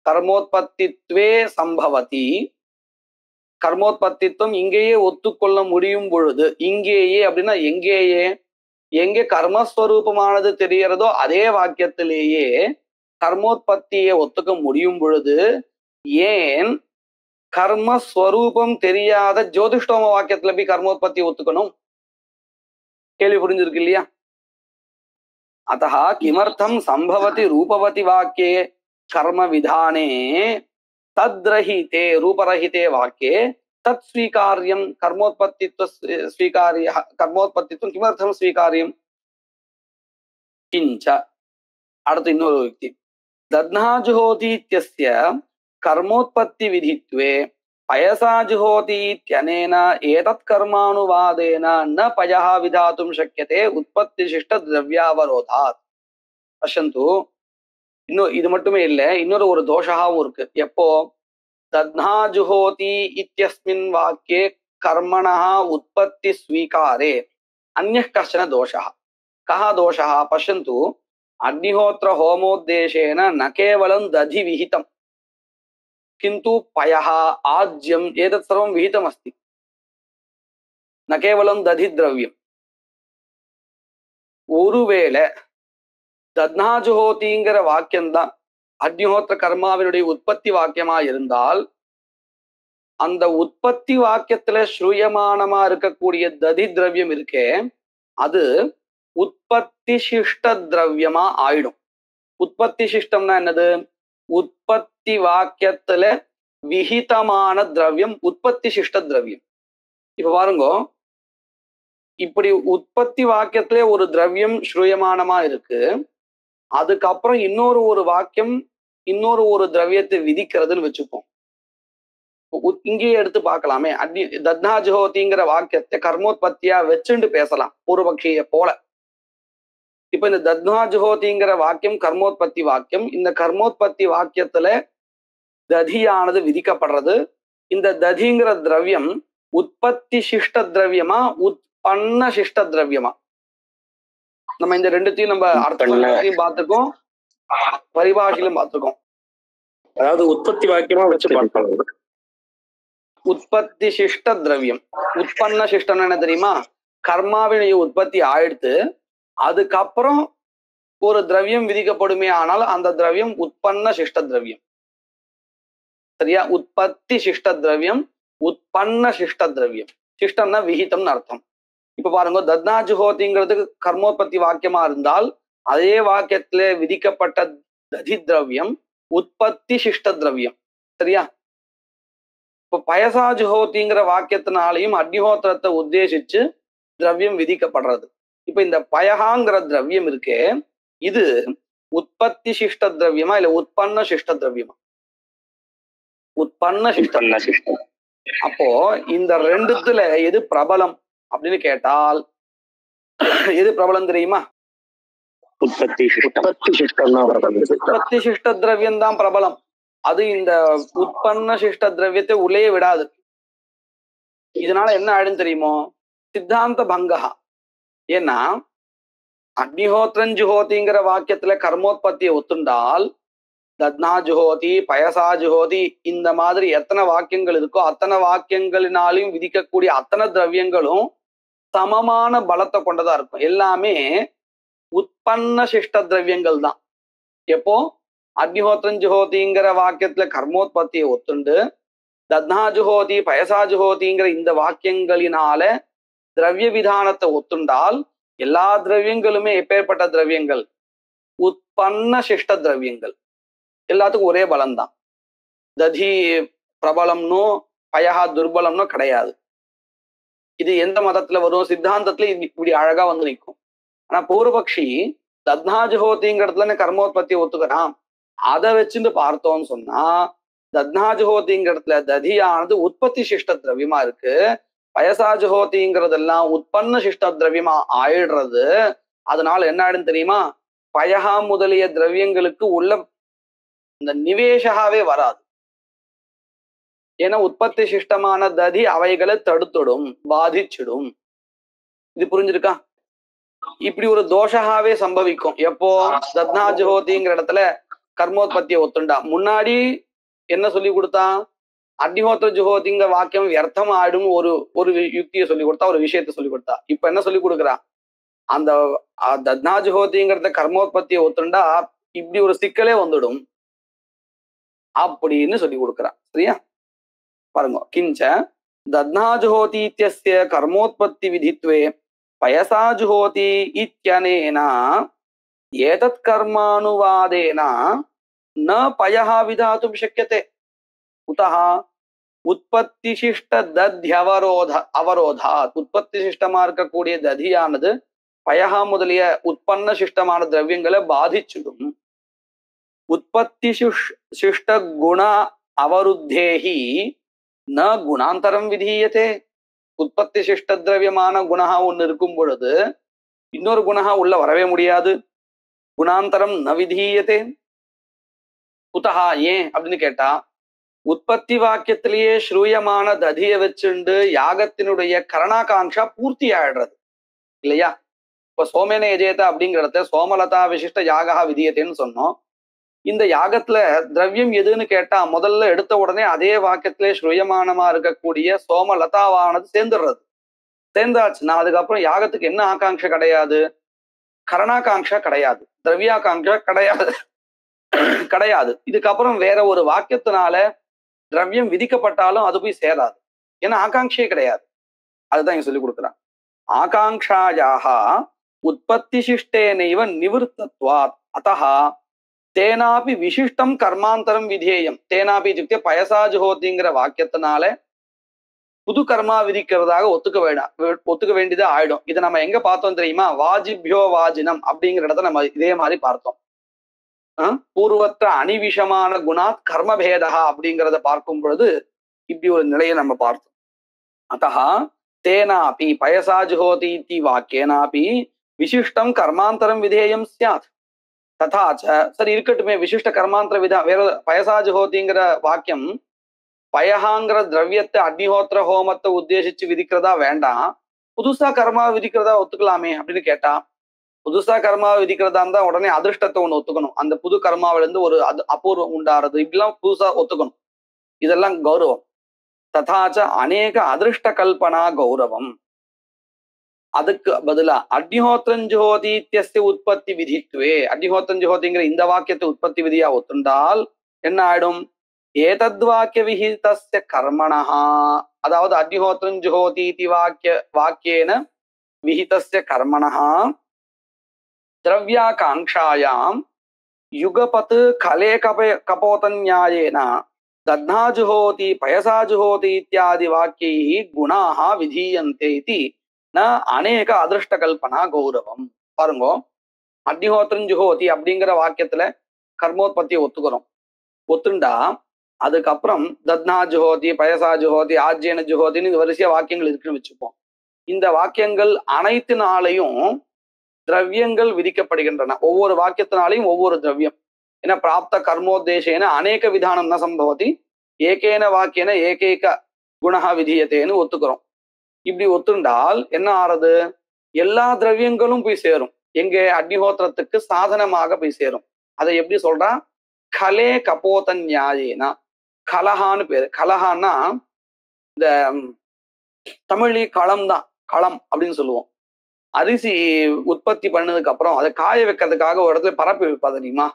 கர்மோத்பத்தித்வே சம்பவதி. கர்மோத்பத்தித்வம் இங்கேயே ஒத்துக்கொள்ள முடியும் பொழுது, இங்கேயே அப்படின்னா எங்கேயே, எங்கே கர்மஸ்வரூபமானது தெரியறதோ அதே வாக்கியத்திலேயே கர்மோத்பத்தியை ஒத்துக்க முடியும் பொழுது ஏன் கர்மஸ்வரூபம் தெரியாத ஜோதிஷ்டோம வாக்கியத்துல போய் கர்மோத்பத்தி ஒத்துக்கணும்? கேள்வி புரிஞ்சிருக்கு இல்லையா? अतः किमर्थं संभवति रूपवति वाक्ये कर्म विधाने तद्रहिते रूपरहिते वाक्ये तत्स्वीकार्यं कर्मोत्पत्तित्व स्वीकार्यः कर्मोत्पत्तित्वं किमर्थं स्वीकार्यं किञ्च அடுத்து இன்னொரு யுக்தி. दध्ना जुहोति इत्यस्य कर्मोत्पत्ति विधित्वे पयसा जुहोति इत्यनेन एतत् कर्मानुवादेन न पयः विधातुं शक्यते उत्पत्तिशिष्ट द्रव्यावरोधात्. पश्यन्तु, இன்னும் இது மட்டுமே இல்லை, இன்னொரு ஒரு தோஷாவும் இருக்கு. எப்போ दध्ना जुहोति इत्यस्मिन् वाक्ये कर्मणः उत्पत्ति स्वीकारे अन्यः कश्चन दोषः. कः दोषः? पश्यन्तु, अग्निहोत्र होमोद्देशेन न केवलं दधि विहितं किन्तु पयः आज्यम् एतत् सर्वं विहितमस्ति. न केवलं दधि द्रव्यम्. ஒருவேளை தத்னா ஜுஹோதிங்கிற வாக்கியம்தான் அக்னிஹோத்திர கர்மாவினுடைய உற்பத்தி வாக்கியமா இருந்தால் அந்த உற்பத்தி வாக்கியத்துல ஸ்ரூயமானமா இருக்கக்கூடிய ததி திரவியம் இருக்கே அது உற்பத்தி சிஷ்ட திரவியமா ஆயிடும். உற்பத்தி சிஷ்டம்னா என்னது? உற்பத்தி வாக்கியத்துல விஹிதமான திரவியம் உற்பத்தி சிஷ்ட திரவியம். இப்ப பாருங்க, இப்படி உற்பத்தி வாக்கியத்திலே ஒரு திரவியம் ஸ்ரூயமானமா இருக்கு, அதுக்கப்புறம் இன்னொரு ஒரு வாக்கியம் இன்னொரு ஒரு திரவியத்தை விதிக்கிறதுன்னு வச்சுப்போம். இங்கேயே எடுத்து பார்க்கலாமே. தத்னா ஜுஹோதிங்கிற வாக்கியத்தை கர்மோத்பத்தியா வச்சுண்டு பேசலாம் பூர்வபக்ஷிய போல. இப்ப இந்த தத்னா ஜுஹோதிங்கிற வாக்கியம் கர்மோத்பத்தி வாக்கியம். இந்த கர்மோத்பத்தி வாக்கியத்துல ததியானது விதிக்கப்படுறது. இந்த ததிங்கிற திரவியம் உற்பத்தி சிஷ்ட திரவியமா உற்பன்ன சிஷ்ட திரவியமா? நம்ம இந்த ரெண்டுத்தையும் நம்ம அர்த்தத்தையும் பார்த்துருக்கோம், பரிபாஷையிலும் பார்த்துருக்கோம். அதாவது உற்பத்தி வாக்கியமா வச்சு பார்க்கலாம். உற்பத்தி சிஷ்ட திரவியம், உற்பன்ன சிஷ்டம் என்ன தெரியுமா? கர்மாவினுடைய உற்பத்தி ஆயிடுத்து, அதுக்கப்புறம் ஒரு திரவியம் விதிக்கப்படுமே ஆனால் அந்த திரவியம் உற்பன்ன சிஷ்ட திரவியம். சரியா? உற்பத்தி சிஷ்ட திரவியம், உற்பன்ன சிஷ்ட திரவியம். சிஷ்டம்னா விகிதம்னு அர்த்தம். இப்ப பாருங்க, தத்னா ஜுஹோதிங்கிறதுக்கு கர்மோற்பத்தி வாக்கியமா இருந்தால் அதே வாக்கியத்துல விதிக்கப்பட்ட ததி திரவியம் உற்பத்தி சிஷ்ட திரவியம். சரியா? இப்ப பயசா ஜுஹோதிங்கிற வாக்கியத்தினாலையும் அக்னிஹோத்திரத்தை உத்தேசிச்சு திரவியம் விதிக்கப்படுறது. இப்ப இந்த பயகாங்கிற திரவியம் இருக்கே, இது உற்பத்தி சிஷ்ட திரவியமா இல்ல உற்பன்ன சிஷ்ட திரவியமா? உற்பன்ன சிஷ்டம். அப்போ இந்த ரெண்டுத்துல எது பிரபலம் அப்படின்னு கேட்டால் எது பிரபலம் தெரியுமா? உற்பத்தி சிஷ்ட திரவியம் தான் பிரபலம். அது இந்த உற்பன்ன சிஷ்ட திரவியத்தை உள்ளே விடாது. இதனால என்ன ஆயிடும் தெரியுமோ? சித்தாந்த பங்கா. ஏன்னா அக்னிஹோத்திரன் ஜுஹோதிங்கிற வாக்கியத்துல கர்மோத்பத்தியை ஒத்துண்டால் தத்னா ஜுஹோதி, பயசா ஜுஹோதி, இந்த மாதிரி எத்தனை வாக்கியங்கள் இருக்கோ அத்தனை வாக்கியங்களினாலையும் விதிக்கக்கூடிய அத்தனை திரவியங்களும் சமமான பலத்தை கொண்டதா இருக்கும். எல்லாமே உற்பன்ன சிஷ்ட திரவியங்கள் தான். எப்போ அக்னிஹோத்திரன் ஜுஹோதிங்கிற வாக்கியத்துல கர்மோத்பத்தியை ஒத்துண்டு தத்னா ஜுஹோதி, பயசா ஜுஹோதிங்கிற இந்த வாக்கியங்களினால திரவிய விதானத்தை ஒத்துண்டால் எல்லா திரவியங்களுமே எப்பேற்பட்ட திரவியங்கள்? உற்பன்ன சிஷ்ட திரவியங்கள். எல்லாத்துக்கும் ஒரே பலம்தான். ததி பிரபலம்னோ பயகா துர்பலம்னோ கிடையாது. இது எந்த மதத்துல வரும்? சித்தாந்தத்துல இப்படி அழகா வந்து நிற்கும். ஆனா பூர்வபக்ஷி தத்னா ஜுஹோதிங்கிறதுல கர்மோத்பத்தியை ஒத்துக்கிறான். அதை வச்சுட்டு பார்த்தோம்னு சொன்னா தத்னா ஜுஹோதிங்கிறதுல ததியானது உற்பத்தி சிஷ்ட திரவியமா இருக்கு, பயசா ஜுஹோதிங்கிறதெல்லாம் உற்பன்ன சிஷ்ட திரவியமா ஆயிடுறது. அதனால என்ன ஆயிடும் தெரியுமா? பயகா முதலிய திரவியங்களுக்கு உள்ள இந்த நிவேஷகாவே வராது. ஏன்னா உற்பத்தி சிஷ்டமான ததி அவைகளை தடுத்துடும், பாதிச்சிடும். இது புரிஞ்சிருக்கா? இப்படி ஒரு தோஷகாவே சம்பவிக்கும். எப்போ தத்னா ஜுஹோதிங்கிற இடத்துல கர்மோத்பத்தியை ஒத்துண்டா. முன்னாடி என்ன சொல்லி கொடுத்தா? அக்னிஹோத்திர ஜுஹோதிங்கிற வாக்கியம் வியர்த்தம் ஆயிடும் ஒரு யுக்தியை சொல்லி கொடுத்தா, ஒரு விஷயத்த சொல்லி கொடுத்தா. இப்ப என்ன சொல்லி கொடுக்குறா? அந்த தத்னா ஜுஹோதிங்கிறத கர்மோத்பத்தியை ஒத்துண்டா இப்படி ஒரு சிக்கலே வந்துடும் அப்படின்னு சொல்லி கொடுக்குறா. சரியா? பாருங்க, கிஞ்ச தத்னா ஜுஹோதி இத்யஸ்ய கர்மோத்பத்தி விதித்வே பயசா ஜுஹோதி இத்யனேன ஏதத் கர்மானுவாதேன ந பயஹ விதாதும் சக்யதே. குதஹ உற்பத்தி சிஷ்ட அவரோதாத். உற்பத்தி சிஷ்டமா இருக்கக்கூடிய ததியானது பயஹா முதலிய உற்பன்ன சிஷ்டமான திரவியங்களை பாதிச்சிடும். உற்பத்தி சிஷ்ட குண அவருத்தேஹி ந குணாந்தரம் விதீயதே. உற்பத்தி சிஷ்ட திரவியமான குணா ஒண்ணு இருக்கும் பொழுது இன்னொரு குணா உள்ள வரவே முடியாது. குணாந்தரம் ந விதீயதே. குதஹா, ஏன் அப்படின்னு கேட்டா, உற்பத்தி வாக்கியத்திலேயே ஸ்ரூயமான ததிய வச்சுண்டு யாகத்தினுடைய கரணாகாங்ஷா பூர்த்தி ஆயிடுறது இல்லையா? இப்ப சோமேன எஜேத அப்படிங்கிறத சோமலதா விசிஷ்ட யாகா விதியத்தேன்னு சொன்னோம். இந்த யாகத்துல திரவியம் எதுன்னு கேட்டா முதல்ல எடுத்த உடனே அதே வாக்கியத்திலே ஸ்ரூயமானமா இருக்கக்கூடிய சோமலதாவானது சேர்ந்துடுறது. சேர்ந்தாச்சுன்னா அதுக்கப்புறம் யாகத்துக்கு என்ன ஆகாங்ஷை கிடையாது? கரணாகாங்ஷா கிடையாது, திரவியாகாங்ஷா கிடையாது. இதுக்கப்புறம் வேற ஒரு வாக்கியத்தினால திரவியம் விதிக்கப்பட்டாலும் அது போய் சேராது. ஏன்னா ஆகாங்ஷையே கிடையாது. அதுதான் இங்க சொல்லி கொடுக்குறான். ஆகாங்ஷாயாக உற்பத்தி சிஷ்டேனைவ நிவர்த்தத்வாத் அத்தஹ தேனாபி விசிஷ்டம் கர்மாந்தரம் விதேயம். தேனாபி இத்துக்தே பயசா ஜுஹோதிங்கிற வாக்கியத்தினால புது கர்மா விதிக்கிறதாக ஒத்துக்க வேண்டியது ஆயிடும். இதை நம்ம எங்க பார்த்தோம் தெரியுமா? வாஜிபியோ வாஜினம் அப்படிங்கிற இடத்த நம்ம இதே மாதிரி பார்த்தோம். பூர்வத்த அணிவிஷமான குணாத் கர்மபேதா அப்படிங்கிறத பார்க்கும் பொழுது இப்படி ஒரு நிலையை நம்ம பார்த்தோம். அத்தஹ தேனாபி பயசா ஜுஹோதி இத்தி வாக்கியேனாபி விசிஷ்டம் கர்மாந்தரம் விதேயம் ஸ்யாத். ததாச்ச, சரி இருக்கட்டுமே, விசிஷ்ட கர்மாந்தர விதா வேற பயசா ஜுஹோதிங்கிற வாக்கியம் பயஹாங்கிற திரவியத்தை அக்னிஹோத்திர ஹோமத்தை உத்தேசிச்சு விதிக்கிறதா வேண்டாம், புதுசா கர்மா விதிக்கிறதா ஒத்துக்கலாமே அப்படின்னு கேட்டா புதுசா கர்மாவை விதிக்கிறதா இருந்தா உடனே அதிர்ஷ்டத்தை ஒண்ணு ஒத்துக்கணும். அந்த புது கர்மாவிலிருந்து ஒரு அபூர்வம் உண்டாறது இப்படிலாம் புதுசா ஒத்துக்கணும். இதெல்லாம் கௌரவம். ததாச்ச அநேக அதிர்ஷ்ட கல்பனா கௌரவம். அதுக்கு பதிலா அக்னிஹோத்திரஞ்சோதித்யஸ்ய உற்பத்தி விதித்வே, அக்னிஹோத்திரஞ்சோதிங்கிற இந்த வாக்கியத்தை உற்பத்தி விதியா ஒத்துண்டால் என்ன ஆயிடும்? ஏதத் வாக்கிய விஹிதஸ்ய கர்மணஹா, அதாவது அக்னிஹோத்திரஞ்சோதீதி வாக்கியேன விஹிதஸ்ய கர்மணஹா திரவ்யாகாங்க்ஷாயாம் யுகபத் கலே கபோதன்யாயேன தத்னாஜுஹோதி பயசாஜுஹோதி இத்தியாதி வாக்கியைः குணாः விதீயந்தே இதி ந அநேக அதிர்ஷ்ட கல்பனா கௌரவம். பாருங்க, அக்னிஹோத்திரம் ஜுஹோதி அப்படிங்கிற வாக்கியத்துல கர்மோத்பத்தியை ஒத்துக்கிறோம். ஒத்துண்டா அதுக்கப்புறம் தத்னா ஜுஹோதி பயசா ஜுஹோதி ஆஜ்யன ஜுஹோதின்னு இது வரிசையா வாக்கியங்கள் இருக்குன்னு வச்சுப்போம். இந்த வாக்கியங்கள் அனைத்தினாலையும் திரவியங்கள் விதிக்கப்படுகின்றன. ஒவ்வொரு வாக்கியத்தினாலையும் ஒவ்வொரு திரவியம். ஏன்னா பிராப்த கர்மோத்தேசேன அநேக விதானம் ந சம்பவதி ஏகேன வாக்கியன ஏகேக குணஹா விதியத்தேன்னு ஒத்துக்கிறோம். இப்படி ஒத்துண்டால் என்ன ஆறது? எல்லா திரவியங்களும் போய் சேரும். எங்கே? அக்னிஹோத்திரத்துக்கு சாதனமாக போய் சேரும். அதை எப்படி சொல்றா? கலே கபோத நியாயேனா, கலஹான்னு பேரு. கலஹான்னா இந்த தமிழி களம் தான், களம் அப்படின்னு சொல்லுவோம். அரிசி உற்பத்தி பண்ணதுக்கு அப்புறம் அதை காய வைக்கிறதுக்காக ஒரு இடத்துல பரப்பி வைப்பா தெரியுமா?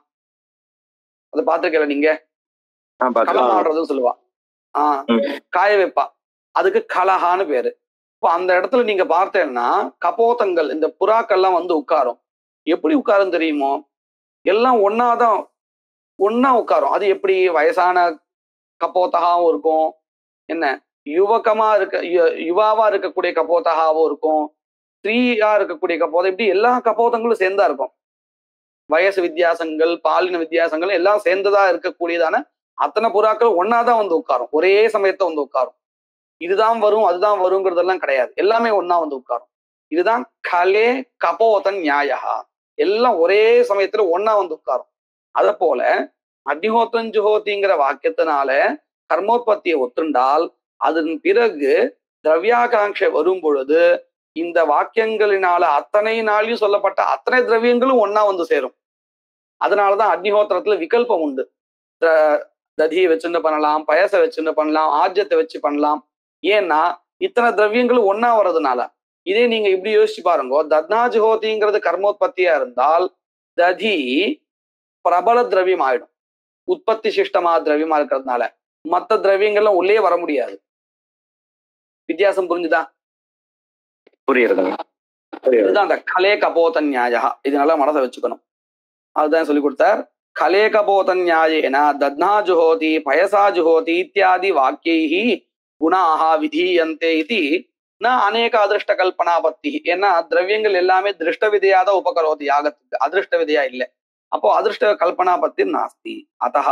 அதை பார்த்திருக்கல நீங்க? களம் ஆடுறதுன்னு சொல்லுவா. காய வைப்பா, அதுக்கு கலஹான்னு பேரு. இப்போ அந்த இடத்துல நீங்க பார்த்தேன்னா கபோதங்கள், இந்த புறாக்கள்லாம் வந்து உட்காரும். எப்படி உட்காரும் தெரியுமோ? எல்லாம் ஒன்னாதான், ஒன்னா உட்காரும். அது எப்படி? வயசான கபோத்தகாவும் இருக்கும், என்ன யுவகமா யுவாவா இருக்கக்கூடிய கபோத்தகாவும் இருக்கும், ஸ்திரீயா இருக்கக்கூடிய கபோதம், இப்படி எல்லா கபோதங்களும் சேர்ந்தா இருக்கும். வயசு வித்தியாசங்கள், பாலின வித்தியாசங்கள் எல்லாம் சேர்ந்ததா இருக்கக்கூடியதான அத்தனை புறாக்கள் ஒன்னாதான் வந்து உட்காரும். ஒரே சமயத்தை வந்து உட்காரும். இதுதான் வரும் அதுதான் வருங்கிறதெல்லாம் கிடையாது. எல்லாமே ஒன்னா வந்து உட்காரும். இதுதான் கலே கபோதன் நியாயா. எல்லாம் ஒரே சமயத்துல ஒன்னா வந்து உட்காரும். அத போல அக்னிஹோத்திரம் ஜுஹோதிங்கிற வாக்கியத்தினால கர்மோத்பத்தியை ஒத்துண்டால் அதன் பிறகு திரவியாகாங்ஷை வரும் பொழுது இந்த வாக்கியங்களினால அத்தனை நாளையும் சொல்லப்பட்ட அத்தனை திரவியங்களும் ஒன்னா வந்து சேரும். அதனாலதான் அக்னிஹோத்திரத்துல விகல்பம் உண்டு. ததியை வச்சுட்டு பண்ணலாம், பயசை வச்சுட்டு பண்ணலாம், ஆஜ்யத்தை வச்சு பண்ணலாம். ஏன்னா இத்தனை திரவியங்களும் ஒன்னா வர்றதுனால. இதே நீங்க இப்படி யோசிச்சு பாருங்க, தத்னாஜுஹோதிங்கிறது கர்மோத்பத்தியா இருந்தால் ததி பிரபல திரவியம் ஆயிடும். உற்பத்தி சிஷ்டமா திரவியமா இருக்கிறதுனால மற்ற திரவியங்கள்லாம் உள்ளே வர முடியாது. வித்தியாசம் புரிஞ்சுதா? புரியுறதுங்க. இதுதான் அந்த கலே கபோத நியாயா. இதனால மனதை வச்சுக்கணும். அதுதான் சொல்லி கொடுத்தார். கலே கபோத நியாயேன தத்னா ஜுஹோதி பயசா ஜுஹோதி இத்தியாதி வாக்கியைஹி குணாஹ விதீயந்தே இதி ந அநேக அதிர்ஷ்ட கல்பனாபத்தி. ஏன்னா திரவியங்கள் எல்லாமே திருஷ்ட விதையா தான் உபகரோதி யாகத்துக்கு, அதிருஷ்ட விதையா இல்லை. அப்போ அதிருஷ்ட கல்பனாபத்தி நாஸ்தி. அத்தஹ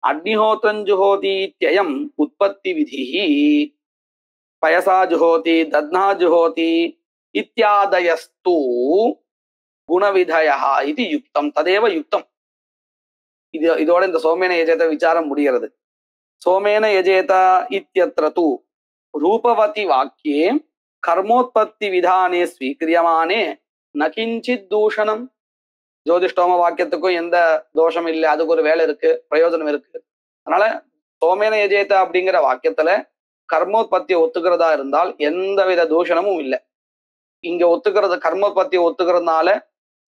அக்னிஹோத்திரம் ஜுஹோதி இத்யயம் உற்பத்தி விதிஹி பயசா ஜுஹோதி தத்னா ஜுஹோதி இத்தியாதயஸ்து குணவிதயஹ இது யுக்தம் ததேவ யுக்தம். இதோட இந்த சோமேன யஜேத விசாரம் முடிகிறது. சோமேன யஜேத இத்யத்ர து ரூபவதி வாக்கியே கர்மோத்பத்தி விதானே ஸ்வீக்கிரியமானே ந கிஞ்சித் தூஷணம். ஜோதிஷ்டோம வாக்கியத்துக்கும் எந்த தோஷம் இல்லை, அதுக்கு ஒரு வேலை இருக்கு, பிரயோஜனம் இருக்கு. அதனால சோமேன யஜேத அப்படிங்கிற வாக்கியத்துல கர்மோத்பத்தியை ஒத்துக்கிறதா இருந்தால் எந்த வித தூஷணமும் இல்லை. இங்க ஒத்துக்கிறது கர்மோத்பத்தியை ஒத்துக்கிறதுனால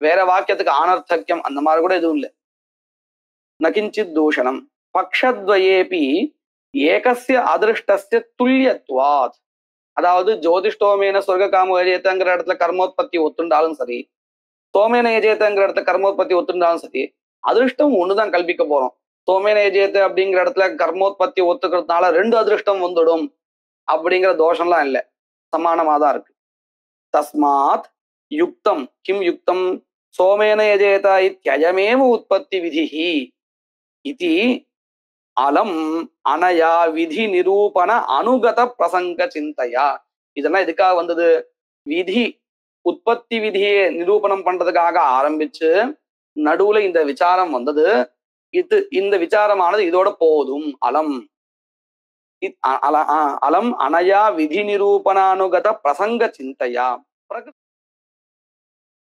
வேற வாக்கியத்துக்கு ஆனர்த்தக்கியம் அந்த மாதிரி கூட எதுவும் இல்லை. நகிஞ்சித் தூஷணம். பக்ஷத்வயேபி ஏகஸ்ய அதிருஷ்டஸ்ய துல்லியத்வாத். அதாவது ஜோதிஷ்டோமேன சொர்க்க காம யஜேதங்கிற இடத்துல கர்மோத்பத்தி ஒத்துண்டாலும் சரி, சோமேன யஜேதங்கிற இடத்துல கர்மோத்பத்தி ஒத்துண்டாலும் சரி, அதிருஷ்டம் ஒண்ணுதான் கல்பிக்க போறோம். சோமேன யஜேத அப்படிங்கிற இடத்துல கர்மோத்பத்தி ஒத்துக்கிறதுனால 2 அதிருஷ்டம் வந்துடும் அப்படிங்கிற தோஷம்லாம் இல்லை, சமானமா தான் இருக்கு. தஸ்மாத் யுக்தம் கிம் யுக்தம் சோமேன யஜேத இத்யயமேவ உற்பத்தி விதிஹி இதி அலம் அனயா விதி நிரூபண அனுகத பிரசங்க சிந்தையா. இதெல்லாம் எதுக்காக வந்தது? விதி உற்பத்தி விதியை நிரூபணம் பண்றதுக்காக ஆரம்பிச்சு நடுவுல இந்த விசாரம் வந்தது. இந்த விசாரமானது இதோட போதும். அலம் அலம் அனயா விதி நிரூபணானுகத பிரசங்க சிந்தையா.